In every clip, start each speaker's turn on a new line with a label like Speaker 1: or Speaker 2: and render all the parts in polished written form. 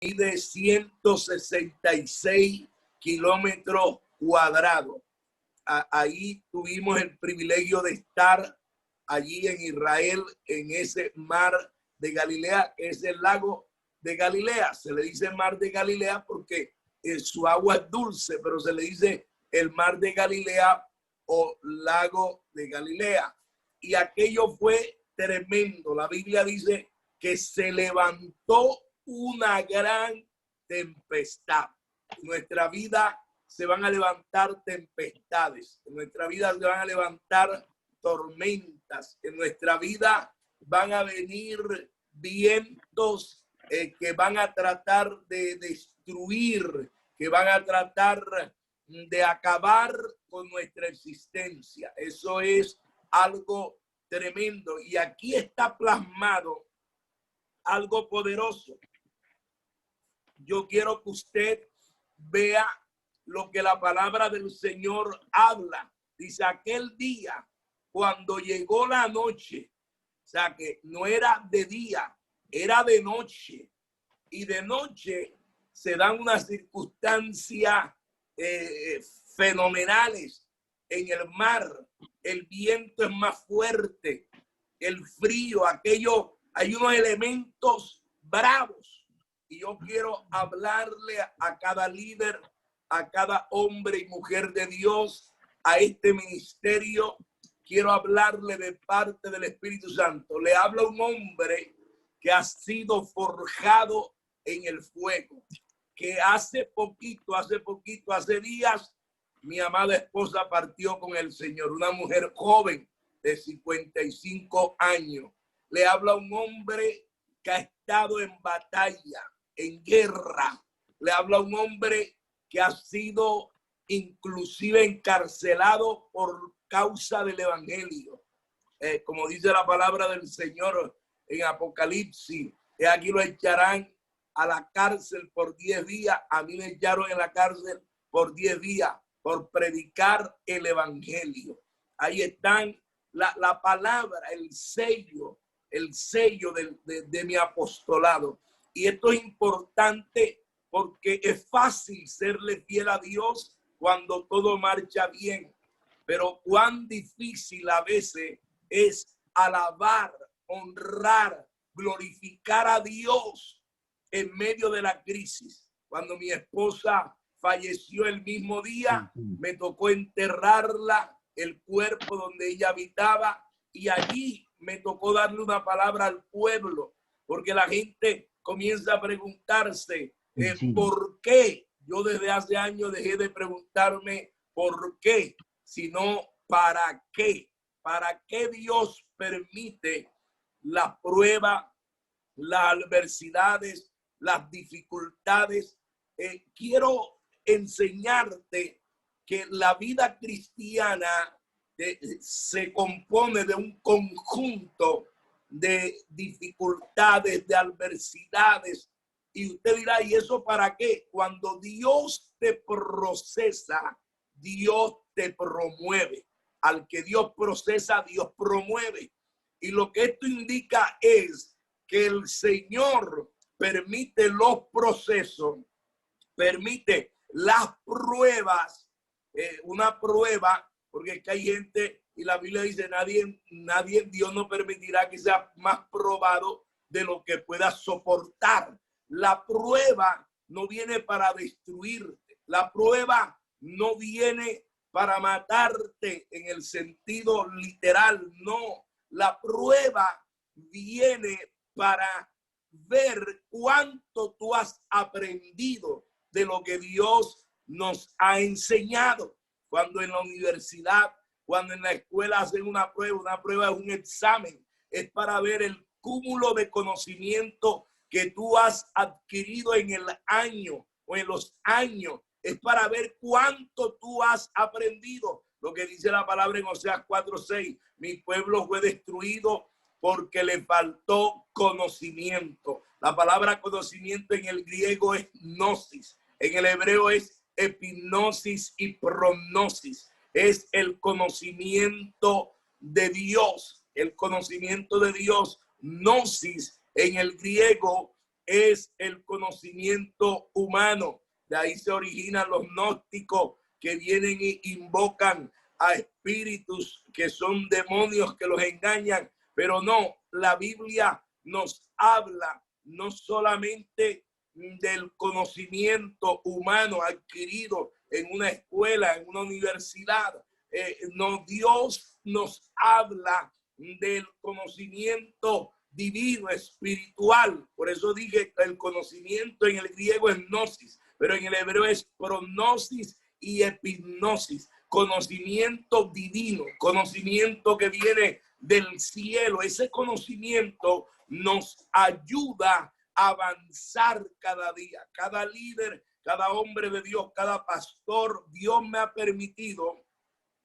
Speaker 1: mide 166 kilómetros cuadrados. Ahí tuvimos el privilegio de estar allí en Israel, en ese mar de Galilea, que es el lago de Galilea. Se le dice mar de Galilea porque su agua es dulce, pero se le dice el mar de Galilea o lago de Galilea. Y aquello fue tremendo. La Biblia dice que se levantó una gran tempestad. En nuestra vida se van a levantar tempestades. En nuestra vida se van a levantar tormentas. En nuestra vida van a venir vientos que van a tratar de destruir, que van a tratar de acabar con nuestra existencia. Eso es algo tremendo. Y aquí está plasmado algo poderoso. Yo quiero que usted vea lo que la palabra del Señor habla. Dice, aquel día, cuando llegó la noche, o sea que no era de día, era de noche. Y de noche se dan unas circunstancias fenomenales en el mar. El viento es más fuerte, el frío, aquello, hay unos elementos bravos. Y yo quiero hablarle a cada líder, a cada hombre y mujer de Dios, a este ministerio. Quiero hablarle de parte del Espíritu Santo. Le habla un hombre que ha sido forjado en el fuego, que hace poquito, hace días, mi amada esposa partió con el Señor, una mujer joven de 55 años. Le habla un hombre que ha estado en batalla, en guerra. Le habla un hombre que ha sido inclusive encarcelado por causa del evangelio. Como dice la palabra del Señor en Apocalipsis, que aquí lo echarán a la cárcel por 10 días. A mí me echaron en la cárcel por 10 días por predicar el evangelio. Ahí están la palabra, el sello de mi apostolado. Y esto es importante porque es fácil serle fiel a Dios cuando todo marcha bien. Pero cuán difícil a veces es alabar, honrar, glorificar a Dios en medio de la crisis. Cuando mi esposa falleció el mismo día, me tocó enterrarla, el cuerpo donde ella habitaba, y allí me tocó darle una palabra al pueblo, porque la gente comienza a preguntarse ¿por qué? Yo desde hace años dejé de preguntarme por qué, sino para qué. ¿Para qué Dios permite la prueba, las adversidades, las dificultades? Quiero enseñarte que la vida cristiana se compone de un conjunto de dificultades, de adversidades. Y usted dirá, ¿y eso para qué? Cuando Dios te procesa, Dios te promueve. Al que Dios procesa, Dios promueve. Y lo que esto indica es que el Señor permite los procesos, permite las pruebas, una prueba, porque es que hay gente, y la Biblia dice, nadie, Dios no permitirá que sea más probado de lo que pueda soportar. La prueba no viene para destruirte, la prueba no viene para matarte en el sentido literal, no. La prueba viene para ver cuánto tú has aprendido de lo que Dios nos ha enseñado. Cuando en la universidad, cuando en la escuela hacen una prueba es un examen, es para ver el cúmulo de conocimiento que tú has adquirido en el año o en los años, es para ver cuánto tú has aprendido. Lo que dice la palabra en Oseas 4:6, mi pueblo fue destruido porque le faltó conocimiento. La palabra conocimiento en el griego es gnosis, en el hebreo es epignosis y prognosis. Es el conocimiento de Dios, el conocimiento de Dios. Gnosis en el griego es el conocimiento humano. De ahí se originan los gnósticos que vienen e invocan a espíritus que son demonios que los engañan. Pero no, la Biblia nos habla no solamente del conocimiento humano adquirido en una escuela, en una universidad. No, Dios nos habla del conocimiento divino, espiritual. Por eso dije que el conocimiento en el griego es gnosis, pero en el hebreo es pronosis y epignosis. Conocimiento divino, conocimiento que viene del cielo. Ese conocimiento nos ayuda a avanzar cada día. Cada líder, cada hombre de Dios, cada pastor, Dios me ha permitido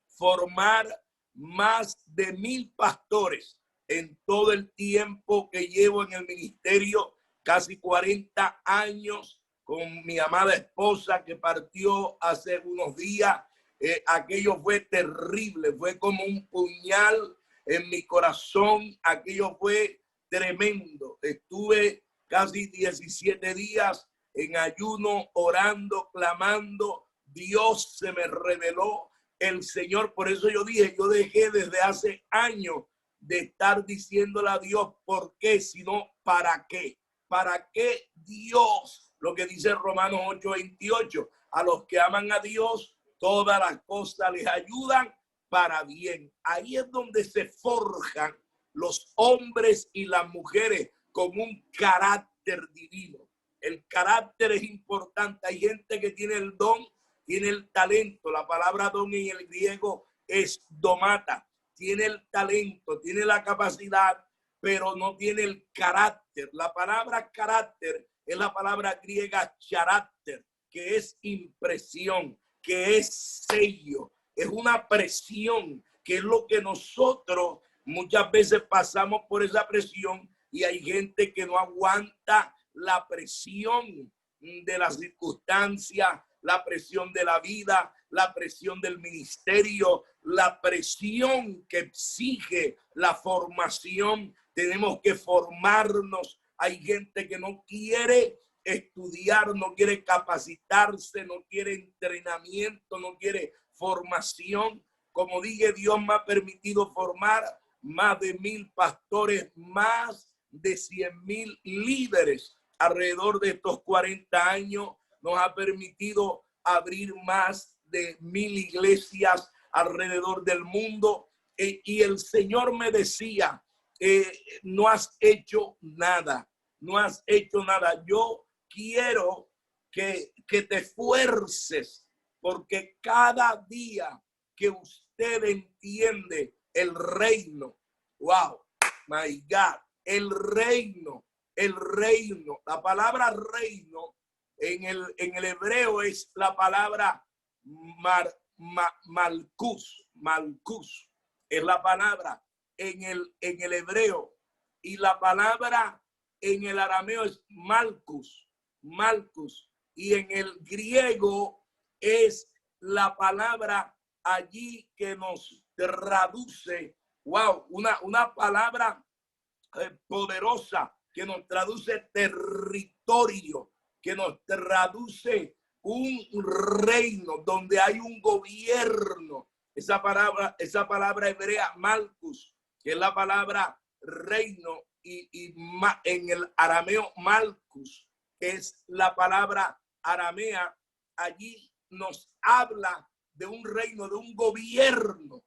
Speaker 1: formar más de 1000 pastores en todo el tiempo que llevo en el ministerio, casi 40 años con mi amada esposa que partió hace unos días. Aquello fue terrible, fue como un puñal en mi corazón, aquello fue tremendo. Estuve casi 17 días en ayuno, orando, clamando. Dios se me reveló, el Señor. Por eso yo dije, yo dejé desde hace años de estar diciéndole a Dios por qué, sino para qué. ¿Para qué Dios? Lo que dice Romanos 8:28, a los que aman a Dios, todas las cosas les ayudan para bien. Ahí es donde se forjan los hombres y las mujeres con un carácter divino. El carácter es importante. Hay gente que tiene el don, tiene el talento. La palabra don en el griego es domata. Tiene el talento, tiene la capacidad, pero no tiene el carácter. La palabra carácter es la palabra griega charácter, que es impresión, que es sello, es una presión, que es lo que nosotros muchas veces pasamos por esa presión, y hay gente que no aguanta la presión de las circunstancias, la presión de la vida, la presión del ministerio, la presión que exige la formación. Tenemos que formarnos. Hay gente que no quiere estudiar, no quiere capacitarse, no quiere entrenamiento, no quiere formación. Como dije, Dios me ha permitido formar más de 1000 pastores, más de 100,000 líderes alrededor de estos 40 años. Nos ha permitido abrir más de 1000 iglesias alrededor del mundo. Y el Señor me decía, no has hecho nada, no has hecho nada. Yo quiero que te esfuerces, porque cada día que usted entiende el reino, wow, my God, el reino, la palabra reino en el hebreo es la palabra malcus, es la palabra en el hebreo, y la palabra en el arameo es malcus, y en el griego es la palabra allí que nos traduce, wow, una palabra poderosa que nos traduce territorio, que nos traduce un reino donde hay un gobierno. Esa palabra hebrea malcus, que es la palabra reino, y en el arameo malcus, que es la palabra aramea, allí nos habla de un reino, de un gobierno,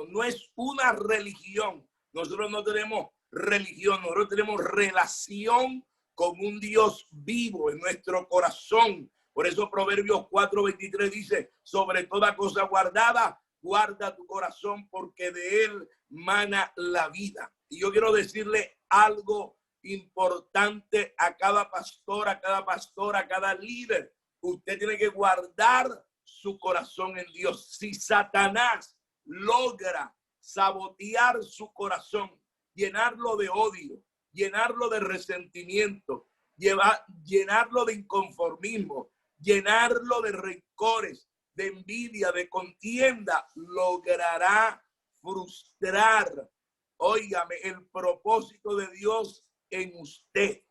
Speaker 1: no es una religión. Nosotros no tenemos religión, nosotros tenemos relación con un Dios vivo en nuestro corazón. Por eso Proverbios 4:23 dice, sobre toda cosa guardada, guarda tu corazón, porque de él mana la vida. Y yo quiero decirle algo importante a cada pastor, a cada pastora, a cada líder. Usted tiene que guardar su corazón en Dios. Si Satanás logra sabotear su corazón, llenarlo de odio, llenarlo de resentimiento, llenarlo de inconformismo, llenarlo de rencores, de envidia, de contienda, logrará frustrar, óigame, el propósito de Dios en usted.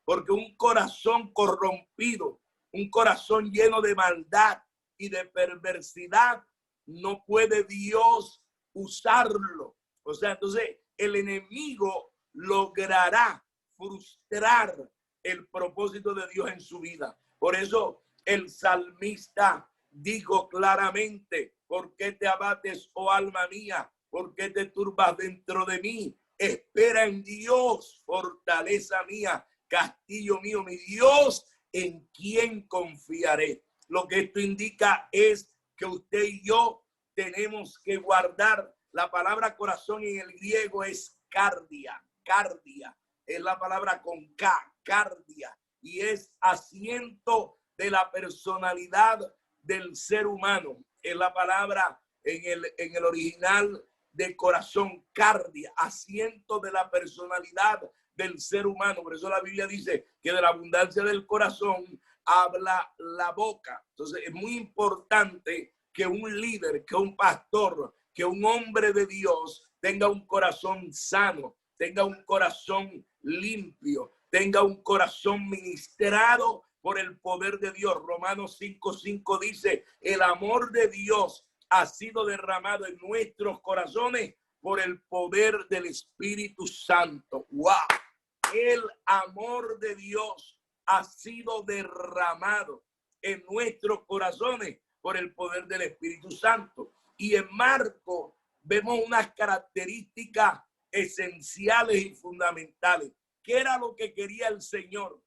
Speaker 1: porque un corazón corrompido, un corazón lleno de maldad y de perversidad, no puede Dios usarlo. O sea, entonces el enemigo logrará frustrar el propósito de Dios en su vida. Por eso el salmista dijo claramente: ¿por qué te abates, oh alma mía? ¿Por qué te turbas dentro de mí? Espera en Dios, fortaleza mía, castillo mío, mi Dios, en quien confiaré. Lo que esto indica es que usted y yo tenemos que guardar. La palabra corazón en el griego es cardia, cardia, es la palabra con K, cardia, y es asiento de la personalidad del ser humano. Es la palabra en el original de corazón, cardia, asiento de la personalidad del ser humano. Por eso la Biblia dice que de la abundancia del corazón habla la boca. Entonces es muy importante que un líder, que un pastor, que un hombre de Dios tenga un corazón sano, tenga un corazón limpio, tenga un corazón ministrado por el poder de Dios. Romanos 5:5 dice: el amor de Dios ha sido derramado en nuestros corazones por el poder del Espíritu Santo. ¡Wow! El amor de Dios ha sido derramado en nuestros corazones por el poder del Espíritu Santo. Y en Marcos vemos unas características esenciales y fundamentales. ¿Qué era lo que quería el Señor?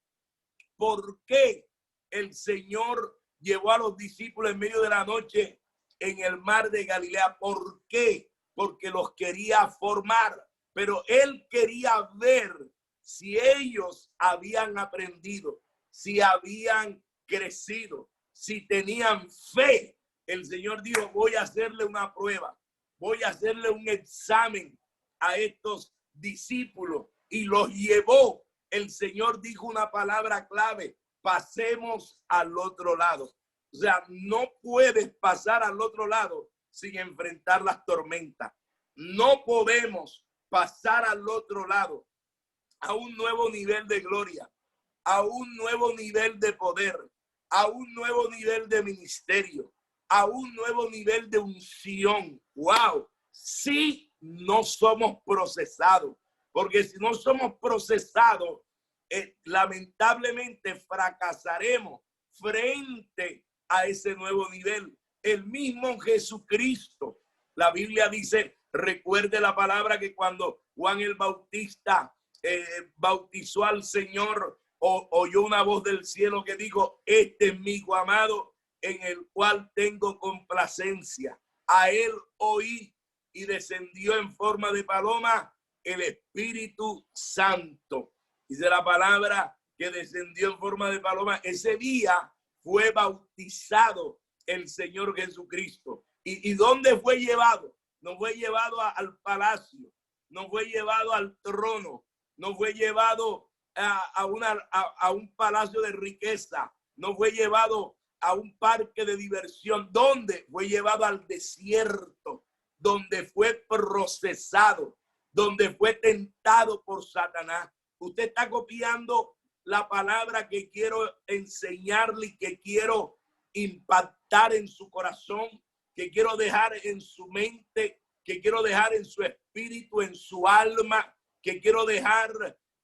Speaker 1: ¿Por qué el Señor llevó a los discípulos en medio de la noche en el mar de Galilea? ¿Por qué? Porque los quería formar, pero Él quería ver si ellos habían aprendido, si habían crecido, si tenían fe. El Señor dijo: voy a hacerle una prueba, voy a hacerle un examen a estos discípulos, y los llevó. El Señor dijo una palabra clave: pasemos al otro lado. O sea, no puedes pasar al otro lado sin enfrentar las tormentas. No podemos pasar al otro lado a un nuevo nivel de gloria, a un nuevo nivel de poder, a un nuevo nivel de ministerio, a un nuevo nivel de unción. ¡Wow! Si no somos procesados, porque si no somos procesados, lamentablemente fracasaremos frente a ese nuevo nivel. El mismo Jesucristo, la Biblia dice, recuerde la palabra, que cuando Juan el Bautista bautizó al Señor, oyó una voz del cielo que dijo: este es mi hijo amado, en el cual tengo complacencia. A él oí, y descendió en forma de paloma el Espíritu Santo. Dice la palabra que descendió en forma de paloma. Ese día fue bautizado el Señor Jesucristo. ¿Y dónde fue llevado? No fue llevado al palacio, no fue llevado al trono, no fue llevado a un palacio de riqueza, no fue llevado a un parque de diversión. ¿Dónde? Fue llevado al desierto, donde fue procesado, donde fue tentado por Satanás. Usted está copiando la palabra que quiero enseñarle y que quiero impactar en su corazón, que quiero dejar en su mente, que quiero dejar en su espíritu, en su alma, que quiero dejar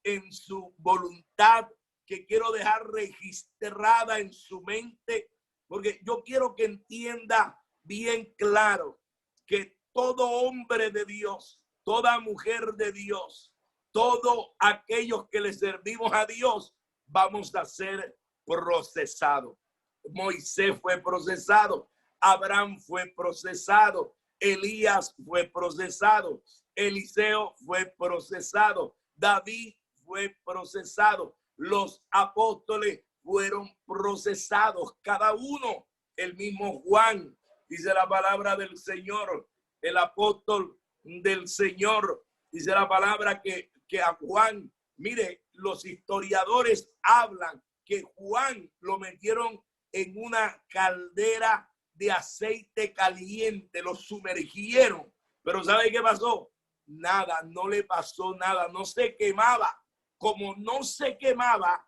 Speaker 1: en su voluntad, que quiero dejar registrada en su mente, porque yo quiero que entienda bien claro que todo hombre de Dios, toda mujer de Dios, todos aquellos que le servimos a Dios, vamos a ser procesados. Moisés fue procesado, Abraham fue procesado, Elías fue procesado, Eliseo fue procesado, David fue procesado, los apóstoles fueron procesados, cada uno. El mismo Juan, dice la palabra del Señor, el apóstol del Señor, dice la palabra que a Juan, mire, los historiadores hablan que Juan lo metieron en una caldera de aceite caliente, lo sumergieron, pero ¿sabe qué pasó? Nada, no le pasó nada, no se quemaba. Como no se quemaba,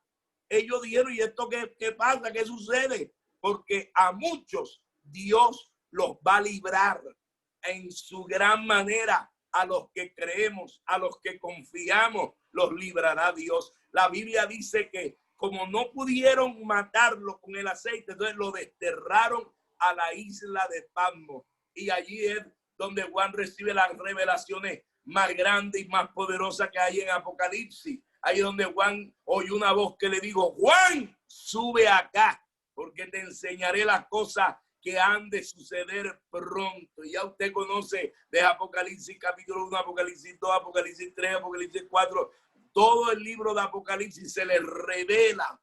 Speaker 1: ellos dijeron, ¿y esto qué pasa? ¿Qué sucede? Porque a muchos Dios los va a librar en su gran manera. A los que creemos, a los que confiamos, los librará Dios. La Biblia dice que como no pudieron matarlo con el aceite, entonces lo desterraron a la isla de Patmos. Y allí es donde Juan recibe las revelaciones más grandes y más poderosas que hay en Apocalipsis. Ahí es donde Juan oye una voz que le dijo, Juan, sube acá, porque te enseñaré las cosas que han de suceder pronto. Ya usted conoce de Apocalipsis capítulo 1, Apocalipsis 2, Apocalipsis 3, Apocalipsis 4. Todo el libro de Apocalipsis se le revela,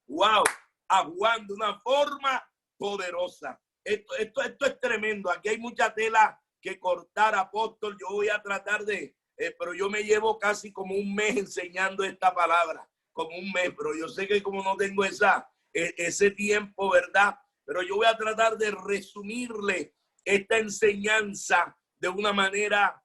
Speaker 1: wow, a Juan de una forma poderosa. Esto es tremendo. Aquí hay mucha tela que cortar, apóstol. Yo voy a tratar pero yo me llevo casi como un mes enseñando esta palabra, como un mes, pero yo sé que como no tengo ese tiempo, ¿verdad? Pero yo voy a tratar de resumirle esta enseñanza de una manera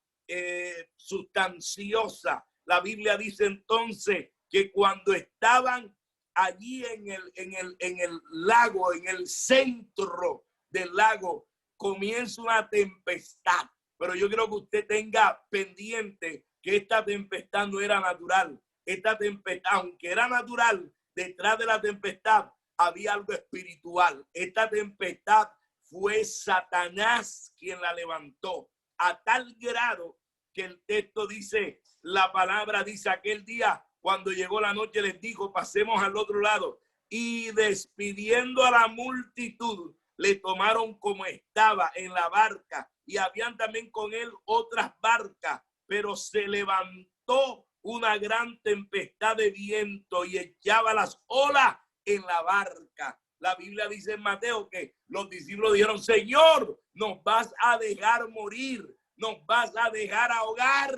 Speaker 1: sustanciosa. La Biblia dice entonces que cuando estaban allí en el lago, en el centro del lago, comienza una tempestad. Pero yo quiero que usted tenga pendiente que esta tempestad no era natural. Esta tempestad, aunque era natural, detrás de la tempestad había algo espiritual. Esta tempestad fue Satanás quien la levantó, a tal grado que el texto dice, la palabra dice, aquel día cuando llegó la noche les dijo, pasemos al otro lado, y despidiendo a la multitud le tomaron como estaba en la barca, y habían también con él otras barcas, pero se levantó una gran tempestad de viento y echaba las olas en la barca. La Biblia dice en Mateo que los discípulos dijeron, Señor, nos vas a dejar morir, nos vas a dejar ahogar,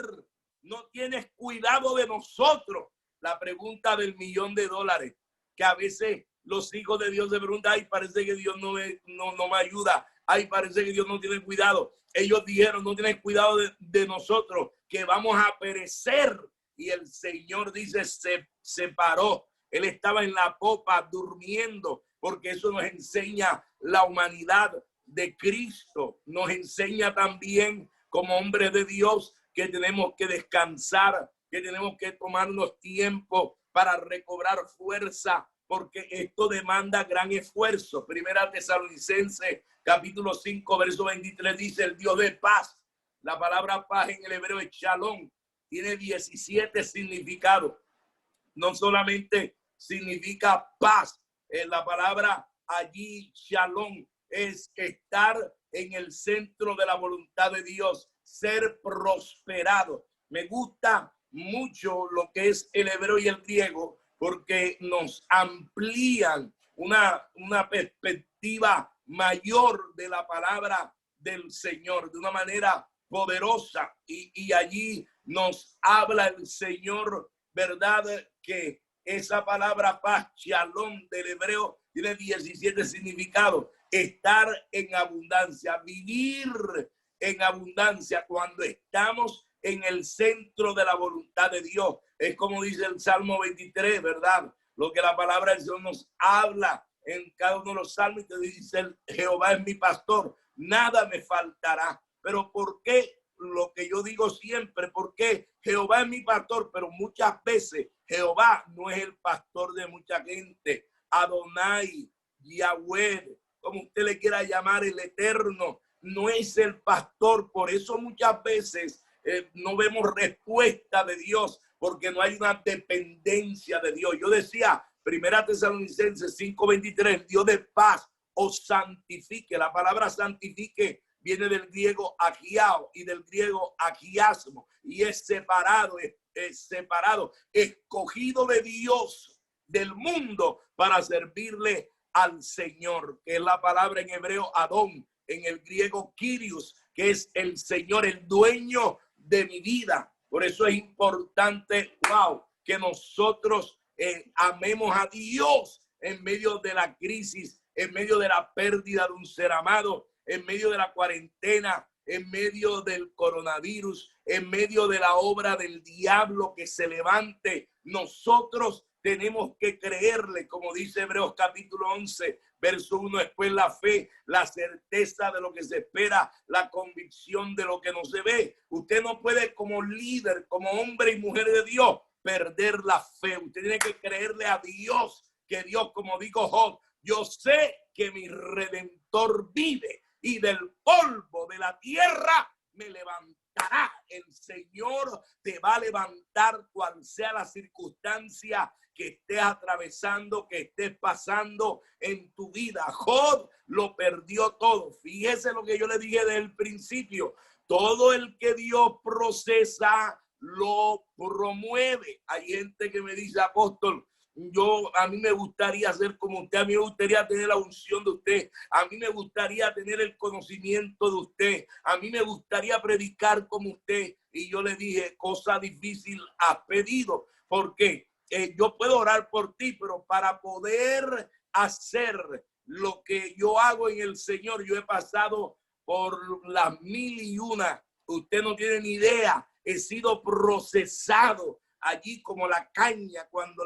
Speaker 1: no tienes cuidado de nosotros. La pregunta del $1.000.000, que a veces los hijos de Dios se preguntan, ay, parece que Dios no me ayuda, ay, parece que Dios no tiene cuidado. Ellos dijeron, no tienen cuidado de nosotros, que vamos a perecer. Y el Señor dice, se paró. Él estaba en la popa durmiendo, porque eso nos enseña la humanidad de Cristo. Nos enseña también como hombres de Dios que tenemos que descansar, que tenemos que tomarnos tiempo para recobrar fuerza, porque esto demanda gran esfuerzo. Primera Tesalonicenses capítulo 5, verso 23 dice, el Dios de paz. La palabra paz en el hebreo es shalom. Tiene 17 significados. No solamente significa paz. La palabra allí, shalom, es estar en el centro de la voluntad de Dios, ser prosperado. Me gusta mucho lo que es el hebreo y el griego, porque nos amplían una perspectiva mayor de la palabra del Señor, de una manera poderosa. Y allí nos habla el Señor, ¿verdad? Que esa palabra paz, shalom del hebreo, tiene 17 significados. Estar en abundancia, vivir en abundancia cuando estamos en el centro de la voluntad de Dios. Es como dice el Salmo 23, ¿verdad? Lo que la palabra del Señor nos habla en cada uno de los salmos, que dice, Jehová es mi pastor, nada me faltará. Pero ¿por qué? Lo que yo digo siempre, porque Jehová es mi pastor, pero muchas veces Jehová no es el pastor de mucha gente. Adonai, Yahweh, como usted le quiera llamar, el Eterno, no es el pastor. Por eso muchas veces no vemos respuesta de Dios, porque no hay una dependencia de Dios. Yo decía, Primera Tesalonicenses 5:23, Dios de paz os santifique. La palabra santifique viene del griego agiao y del griego agiasmo, y es separado, es separado, escogido de Dios, del mundo, para servirle al Señor, que es la palabra en hebreo Adón, en el griego Kyrios, que es el Señor, el dueño de mi vida. Por eso es importante, wow, que nosotros amemos a Dios en medio de la crisis, en medio de la pérdida de un ser amado, en medio de la cuarentena, en medio del coronavirus, en medio de la obra del diablo que se levante. Nosotros tenemos que creerle, como dice Hebreos capítulo 11, verso 1, después la fe, la certeza de lo que se espera, la convicción de lo que no se ve. Usted no puede como líder, como hombre y mujer de Dios, perder la fe. Usted tiene que creerle a Dios, que Dios, como dijo Job, yo sé que mi Redentor vive y del polvo de la tierra me levantará. El Señor te va a levantar cual sea la circunstancia que estés atravesando, que estés pasando en tu vida. Job lo perdió todo. Fíjese lo que yo le dije desde el principio. Todo el que Dios procesa, lo promueve. Hay gente que me dice, apóstol, a mí me gustaría ser como usted, a mí me gustaría tener la unción de usted, a mí me gustaría tener el conocimiento de usted, a mí me gustaría predicar como usted. Y yo le dije, cosa difícil has pedido, porque yo puedo orar por ti, pero para poder hacer lo que yo hago en el Señor, yo he pasado por las 1001. Usted no tiene ni idea. He sido procesado allí como la caña cuando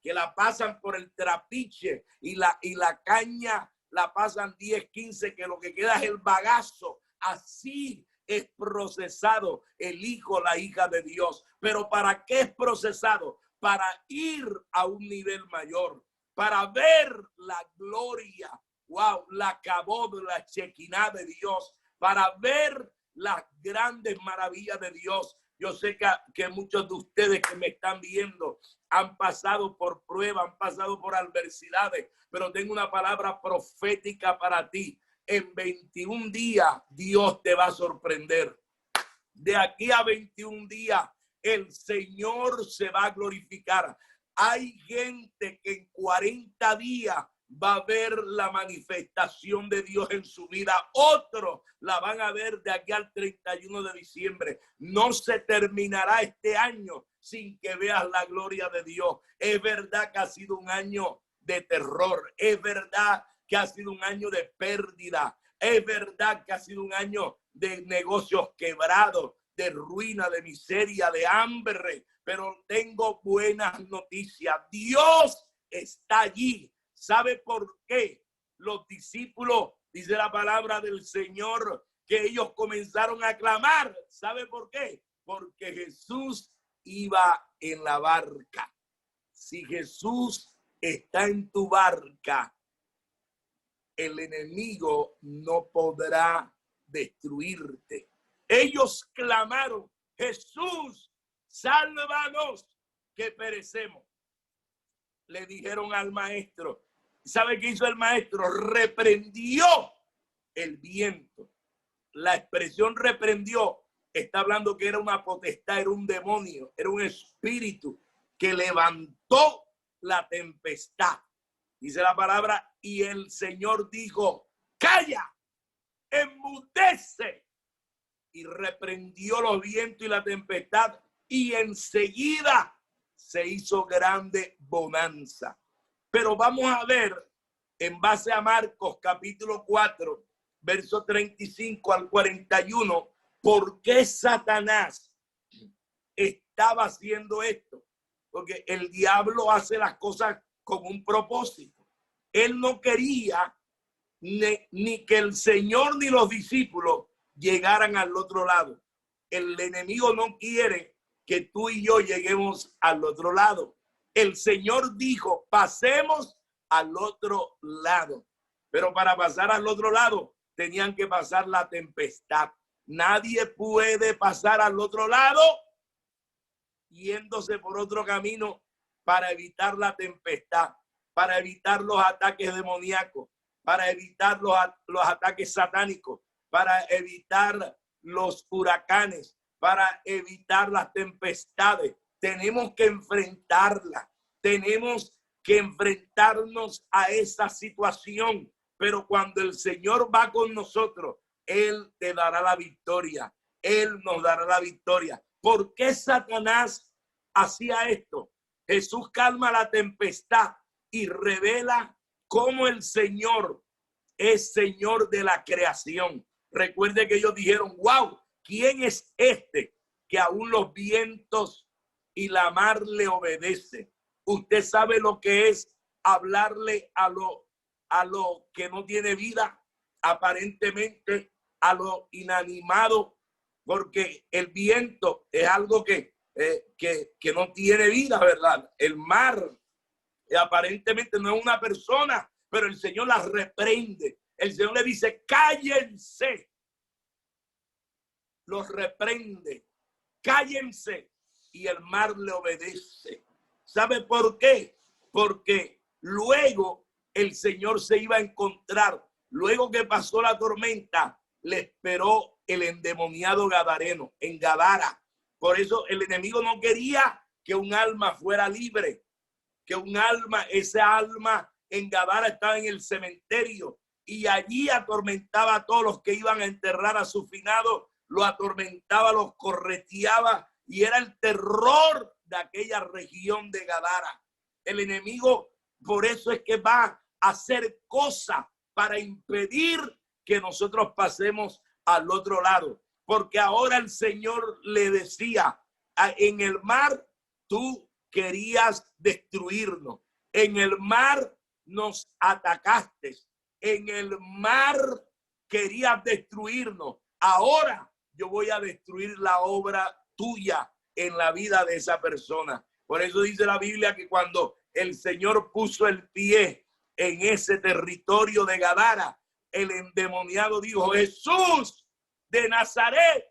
Speaker 1: que la pasan por el trapiche y la caña la pasan 10, 15, que lo que queda es el bagazo. Así es procesado el hijo, la hija de Dios. Pero ¿para qué es procesado? Para ir a un nivel mayor, para ver la gloria, wow, la cabod, la chequiná de Dios, para ver las grandes maravillas de Dios. Yo sé que muchos de ustedes que me están viendo han pasado por pruebas, han pasado por adversidades, pero tengo una palabra profética para ti. En 21 días Dios te va a sorprender. De aquí a 21 días el Señor se va a glorificar. Hay gente que en 40 días va a ver la manifestación de Dios en su vida. Otros la van a ver de aquí al 31 de diciembre. No se terminará este año sin que veas la gloria de Dios. Es verdad que ha sido un año de terror. Es verdad que ha sido un año de pérdida. Es verdad que ha sido un año de negocios quebrados, de ruina, de miseria, de hambre. Pero tengo buenas noticias. Dios está allí. ¿Sabe por qué? Los discípulos, dice la palabra del Señor, que ellos comenzaron a clamar. ¿Sabe por qué? Porque Jesús iba en la barca. Si Jesús está en tu barca, el enemigo no podrá destruirte. Ellos clamaron, Jesús, sálvanos, que perecemos. Le dijeron al maestro. ¿Sabe qué hizo el maestro? Reprendió el viento. La expresión reprendió está hablando que era una potestad, era un demonio, era un espíritu que levantó la tempestad. Dice la palabra, y el Señor dijo, calla, enmudece. Y reprendió los vientos y la tempestad, y enseguida se hizo grande bonanza. Pero vamos a ver, en base a Marcos capítulo 4, verso 35 al 41, por qué Satanás estaba haciendo esto. Porque el diablo hace las cosas con un propósito. Él no quería ni que el Señor ni los discípulos llegaran al otro lado. El enemigo no quiere que tú y yo lleguemos al otro lado. El Señor dijo, pasemos al otro lado. Pero para pasar al otro lado, tenían que pasar la tempestad. Nadie puede pasar al otro lado yéndose por otro camino para evitar la tempestad, para evitar los ataques demoníacos, para evitar los ataques satánicos, para evitar los huracanes, para evitar las tempestades. Tenemos que enfrentarla, tenemos que enfrentarnos a esa situación, pero cuando el Señor va con nosotros, Él te dará la victoria, Él nos dará la victoria. ¿Por qué Satanás hacía esto? Jesús calma la tempestad y revela cómo el Señor es Señor de la creación. Recuerde que ellos dijeron, wow, ¿quién es este que aún los vientos y la mar le obedece? Usted sabe lo que es hablarle a lo que no tiene vida, aparentemente a lo inanimado, porque el viento es algo que no tiene vida, ¿verdad? El mar aparentemente no es una persona, pero el Señor la reprende. El Señor le dice, cállense. Los reprende, cállense, y el mar le obedece. ¿Sabe por qué? Porque luego el Señor se iba a encontrar, luego que pasó la tormenta, le esperó el endemoniado gadareno en Gadara. Por eso el enemigo no quería que un alma fuera libre, que un alma, esa alma en Gadara estaba en el cementerio y allí atormentaba a todos los que iban a enterrar a su finado, lo atormentaba, los correteaba y era el terror de aquella región de Gadara. El enemigo, por eso es que va a hacer cosas para impedir que nosotros pasemos al otro lado. Porque ahora el Señor le decía, en el mar tú querías destruirnos, en el mar nos atacaste, en el mar querías destruirnos. Ahora yo voy a destruir la obra tuya en la vida de esa persona. Por eso dice la Biblia que cuando el Señor puso el pie en ese territorio de Gadara, el endemoniado dijo, Jesús de Nazaret,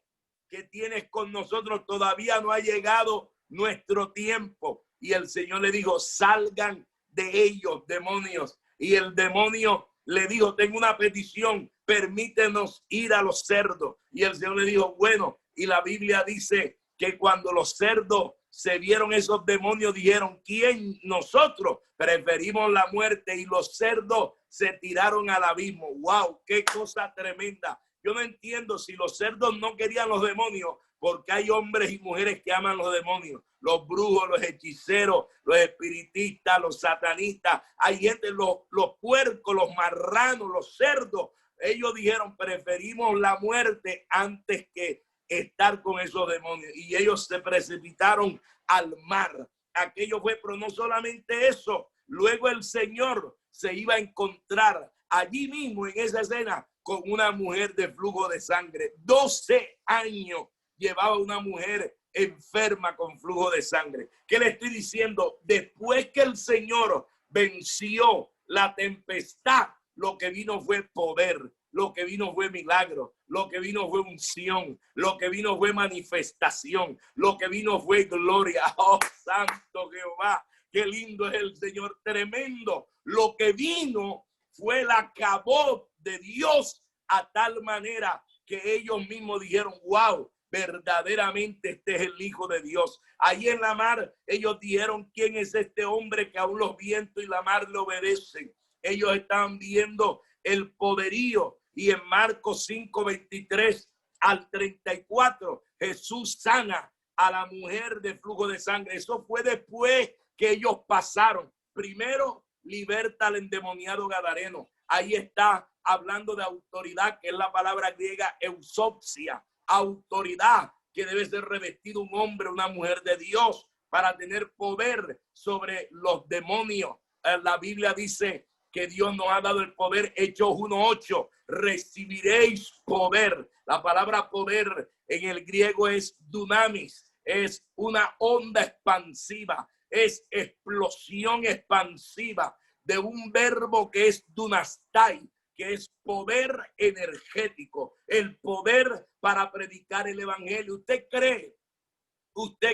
Speaker 1: que tienes con nosotros, todavía no ha llegado nuestro tiempo. Y el Señor le dijo, salgan de ellos, demonios. Y el demonio le dijo, tengo una petición, permítenos ir a los cerdos. Y el Señor le dijo, bueno, y la Biblia dice que cuando los cerdos se vieron esos demonios, dijeron, ¿quién? Nosotros preferimos la muerte, y los cerdos se tiraron al abismo. ¡Wow! ¡Qué cosa tremenda! Yo no entiendo si los cerdos no querían los demonios, porque hay hombres y mujeres que aman los demonios, los brujos, los hechiceros, los espiritistas, los satanistas. Hay gente, los puercos, los marranos, los cerdos. Ellos dijeron, preferimos la muerte antes que estar con esos demonios. Y ellos se precipitaron al mar. Aquello fue, pero no solamente eso. Luego el Señor se iba a encontrar allí mismo en esa escena con una mujer de flujo de sangre. 12 años llevaba una mujer enferma con flujo de sangre. ¿Qué le estoy diciendo? Después que el Señor venció la tempestad, lo que vino fue poder, lo que vino fue milagro, lo que vino fue unción, lo que vino fue manifestación, lo que vino fue gloria. ¡Oh, santo Jehová! ¡Qué lindo es el Señor! Tremendo. Lo que vino fue la cabot de Dios, a tal manera que ellos mismos dijeron, wow, verdaderamente este es el Hijo de Dios. Ahí en la mar ellos dijeron, ¿quién es este hombre que aún los vientos y la mar le obedecen? Ellos estaban viendo el poderío. Y en Marcos 5:23 al 34, Jesús sana a la mujer de flujo de sangre. Eso fue después que ellos pasaron. Primero, liberta al endemoniado gadareno. Ahí está hablando de autoridad, que es la palabra griega eusopsia. Autoridad que debe ser revestido un hombre, una mujer de Dios, para tener poder sobre los demonios. La Biblia dice que Dios nos ha dado el poder. Hechos 1:8, recibiréis poder. La palabra poder en el griego es dunamis, es una onda expansiva, es explosión expansiva de un verbo que es dunastai, que es poder energético, el poder para predicar el evangelio. ¿Usted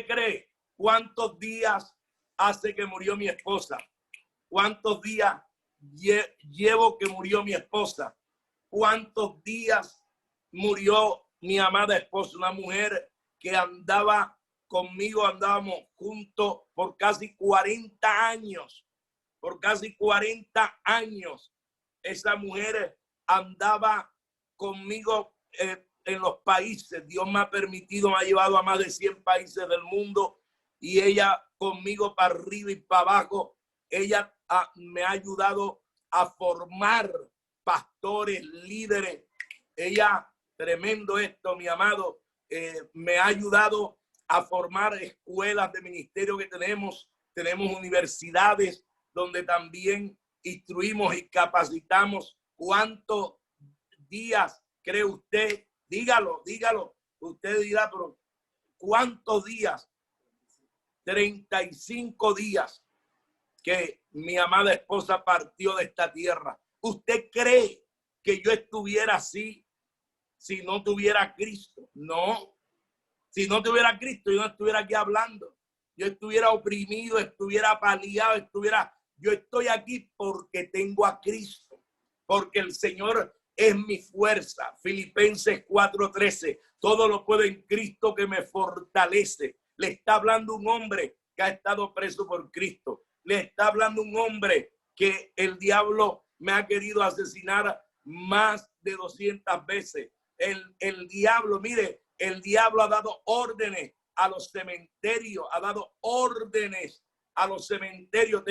Speaker 1: cree cuántos días hace que murió mi esposa? ¿Cuántos días llevo que murió mi esposa? ¿Cuántos días murió mi amada esposa? Una mujer que andaba conmigo, andábamos juntos por casi 40 años. Por casi 40 años. Esa mujer andaba conmigo en los países. Dios me ha permitido, me ha llevado a más de 100 países del mundo, y ella conmigo para arriba y para abajo. Ella me ha ayudado a formar pastores, líderes. Ella, tremendo esto, mi amado, me ha ayudado a formar escuelas de ministerio que tenemos tenemos universidades donde también instruimos y capacitamos. ¿Cuántos días cree usted? Dígalo. Usted dirá, pero ¿cuántos días? 35 días que mi amada esposa partió de esta tierra. ¿Usted cree que yo estuviera así si no tuviera a Cristo? No. Si no tuviera a Cristo, yo no estuviera aquí hablando. Yo estuviera oprimido, estuviera paliado, yo estoy aquí porque tengo a Cristo, porque el Señor es mi fuerza. Filipenses 4:13. Todo lo puedo en Cristo que me fortalece. Le está hablando un hombre que ha estado preso por Cristo. Le está hablando un hombre que el diablo me ha querido asesinar más de 200 veces. El diablo, mire, el diablo ha dado órdenes a los cementerios, ha dado órdenes a los cementerios.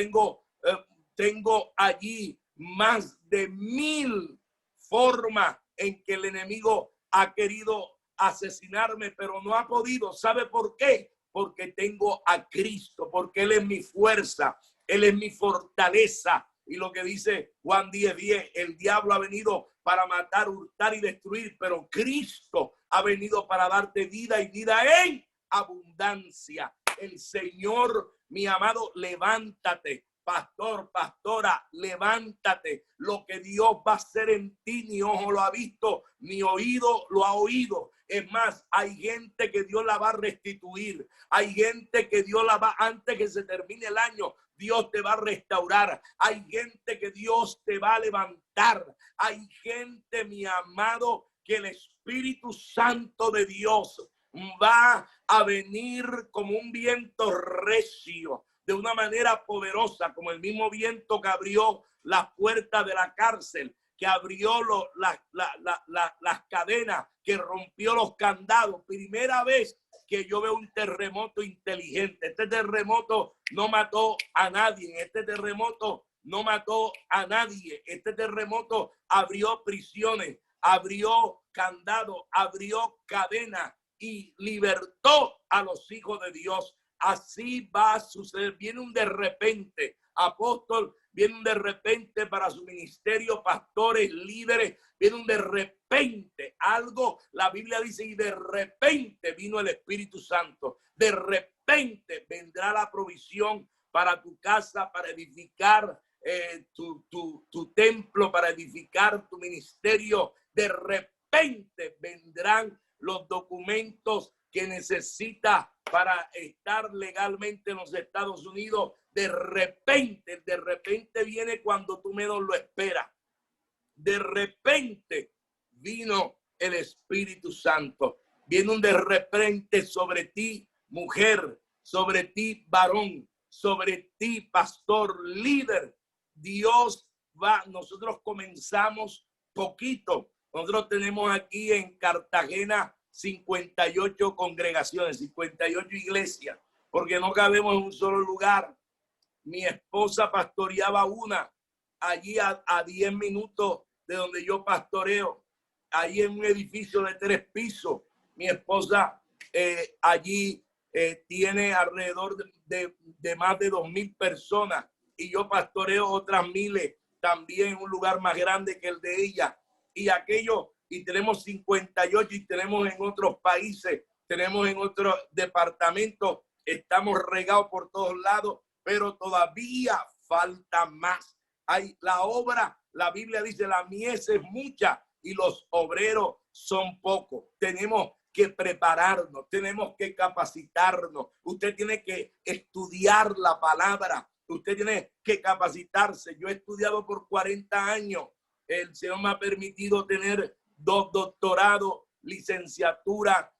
Speaker 1: Tengo allí más de 1000 formas en que el enemigo ha querido asesinarme, pero no ha podido. ¿Sabe por qué? Porque tengo a Cristo, porque Él es mi fuerza, Él es mi fortaleza. Y lo que dice Juan 10:10, el diablo ha venido para matar, hurtar y destruir, pero Cristo ha venido para darte vida y vida en abundancia. El Señor, mi amado, levántate. Pastor, pastora, levántate. Lo que Dios va a hacer en ti, ni ojo lo ha visto, ni oído lo ha oído. Es más, hay gente que Dios la va a restituir. Hay gente que Dios la va, antes que se termine el año, Dios te va a restaurar. Hay gente que Dios te va a levantar. Hay gente, mi amado, que el Espíritu Santo de Dios va a venir como un viento recio, de una manera poderosa, como el mismo viento que abrió las puertas de la cárcel, que abrió las cadenas, que rompió los candados. Primera vez que yo veo un terremoto inteligente. Este terremoto no mató a nadie. Este terremoto no mató a nadie. Este terremoto abrió prisiones, abrió candados, abrió cadenas y libertó a los hijos de Dios. Así va a suceder. Viene un de repente, apóstol, viene un de repente para su ministerio, pastores, líderes, viene un de repente, algo, la Biblia dice, y de repente vino el Espíritu Santo. De repente vendrá la provisión para tu casa, para edificar tu templo, para edificar tu ministerio. De repente vendrán los documentos que necesita para estar legalmente en los Estados Unidos. De repente viene cuando tú menos lo esperas. De repente vino el Espíritu Santo. Viene un de repente sobre ti, mujer, sobre ti, varón, sobre ti, pastor, líder. Dios va, nosotros comenzamos poquito. Nosotros tenemos aquí en Cartagena 58 congregaciones, 58 iglesias, porque no cabemos en un solo lugar. Mi esposa pastoreaba una allí a 10 minutos de donde yo pastoreo, allí en un edificio de 3 pisos. Mi esposa allí tiene alrededor de más de 2000 personas y yo pastoreo otras miles también en un lugar más grande que el de ella. Y tenemos 58 y tenemos en otros países, tenemos en otros departamentos, estamos regados por todos lados, pero todavía falta más. Hay la obra, la Biblia dice, la mies es mucha y los obreros son pocos. Tenemos que prepararnos, tenemos que capacitarnos. Usted tiene que estudiar la palabra, usted tiene que capacitarse. Yo he estudiado por 40 años. El Señor me ha permitido tener 2 doctorados, licenciatura,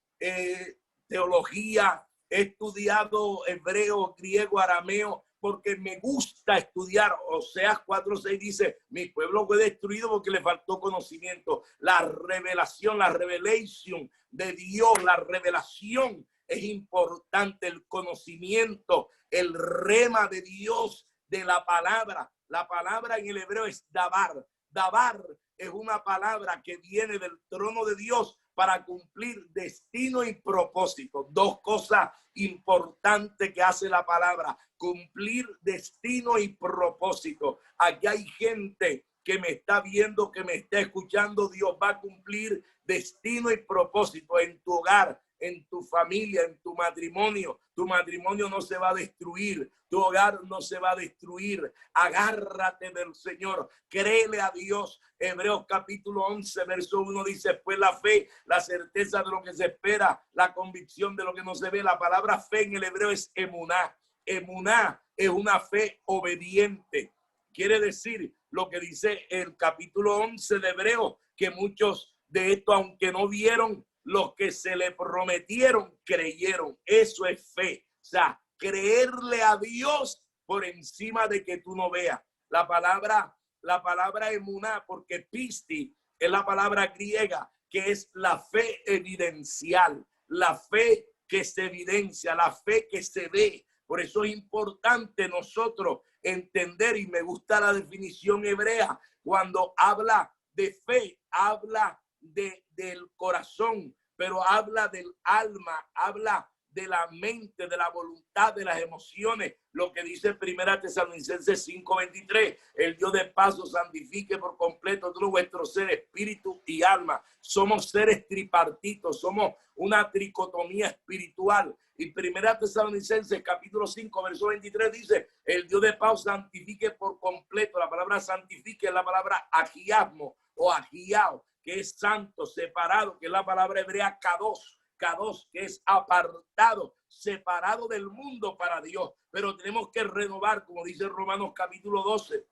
Speaker 1: teología. He estudiado hebreo, griego, arameo, porque me gusta estudiar. Oseas 4:6 dice, mi pueblo fue destruido porque le faltó conocimiento. La revelación, la revelation de Dios, la revelación es importante, el conocimiento, el rema de Dios, de la palabra. La palabra en el hebreo es dabar. Dabar es una palabra que viene del trono de Dios para cumplir destino y propósito. Dos cosas importantes que hace la palabra: cumplir destino y propósito. Aquí hay gente que me está viendo, que me está escuchando. Dios va a cumplir destino y propósito en tu hogar, en tu familia, en tu matrimonio. Tu matrimonio no se va a destruir, tu hogar no se va a destruir. Agárrate del Señor, créele a Dios. Hebreos capítulo 11, verso 1 dice: pues la fe, la certeza de lo que se espera, la convicción de lo que no se ve. La palabra fe en el hebreo es emuná. Emuná es una fe obediente. Quiere decir lo que dice el capítulo 11 de Hebreos, que muchos de esto, aunque no vieron, los que se le prometieron, creyeron. Eso es fe. O sea, creerle a Dios por encima de que tú no veas. La palabra emuná, porque pisti es la palabra griega, que es la fe evidencial, la fe que se evidencia, la fe que se ve. Por eso es importante nosotros entender, y me gusta la definición hebrea, cuando habla de fe, habla del corazón, pero habla del alma, habla de la mente, de la voluntad, de las emociones. Lo que dice Primera Tesalonicenses 5:23: el Dios de paz os santifique por completo todo vuestro ser, espíritu y alma. Somos seres tripartitos, somos una tricotomía espiritual. Y Primera Tesalonicenses capítulo 5, verso 23 dice: el Dios de paz santifique por completo. La palabra santifique es la palabra agiasmo o agiao, que es santo, separado, que es la palabra hebrea kadosh. Kadosh, que es apartado, separado del mundo para Dios. Pero tenemos que renovar, como dice Romanos capítulo 12,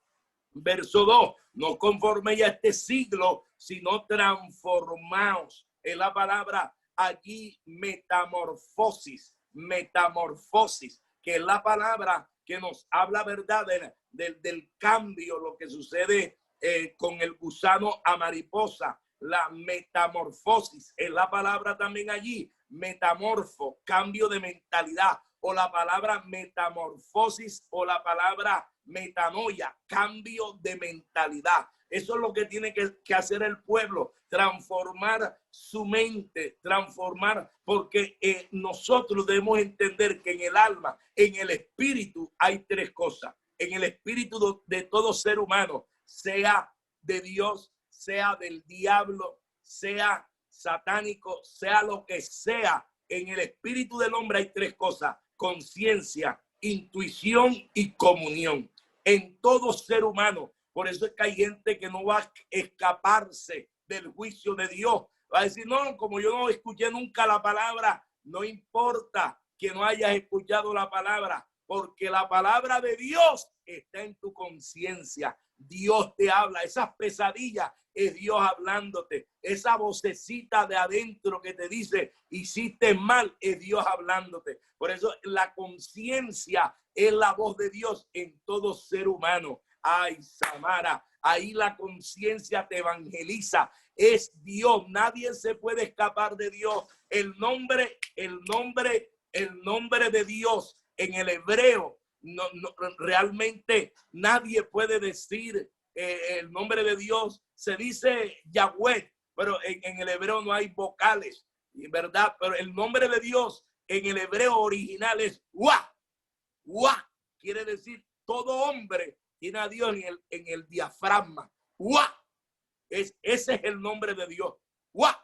Speaker 1: verso 2: no conforméis a este siglo, sino transformaos. Es la palabra allí metamorfosis, que es la palabra que nos habla, ¿verdad?, del cambio, lo que sucede con el gusano a mariposa. La metamorfosis es la palabra también allí, metamorfo, cambio de mentalidad, o la palabra metamorfosis, o la palabra metanoia, cambio de mentalidad. Eso es lo que tiene que hacer el pueblo: transformar su mente, transformar, porque nosotros debemos entender que en el alma, en el espíritu, hay tres cosas. En el espíritu de todo ser humano, sea de Dios, sea del diablo, sea satánico, sea lo que sea, en el espíritu del hombre hay tres cosas: conciencia, intuición y comunión. En todo ser humano. Por eso es que hay gente que no va a escaparse del juicio de Dios. Va a decir: no, como yo no escuché nunca la palabra. No importa que no hayas escuchado la palabra, porque la palabra de Dios está en tu conciencia. Dios te habla. Esas pesadillas es Dios hablándote. Esa vocecita de adentro que te dice hiciste mal, es Dios hablándote. Por eso la conciencia es la voz de Dios en todo ser humano. Ay, Samara, ahí la conciencia te evangeliza. Es Dios. Nadie se puede escapar de Dios. El nombre de Dios en el hebreo, no, realmente nadie puede decir el nombre de Dios. Se dice Yahweh, pero en el hebreo no hay vocales, ¿verdad? Pero el nombre de Dios en el hebreo original es Wa. Wa quiere decir todo hombre tiene a Dios en el diafragma. Wa. Ese es el nombre de Dios. Wa.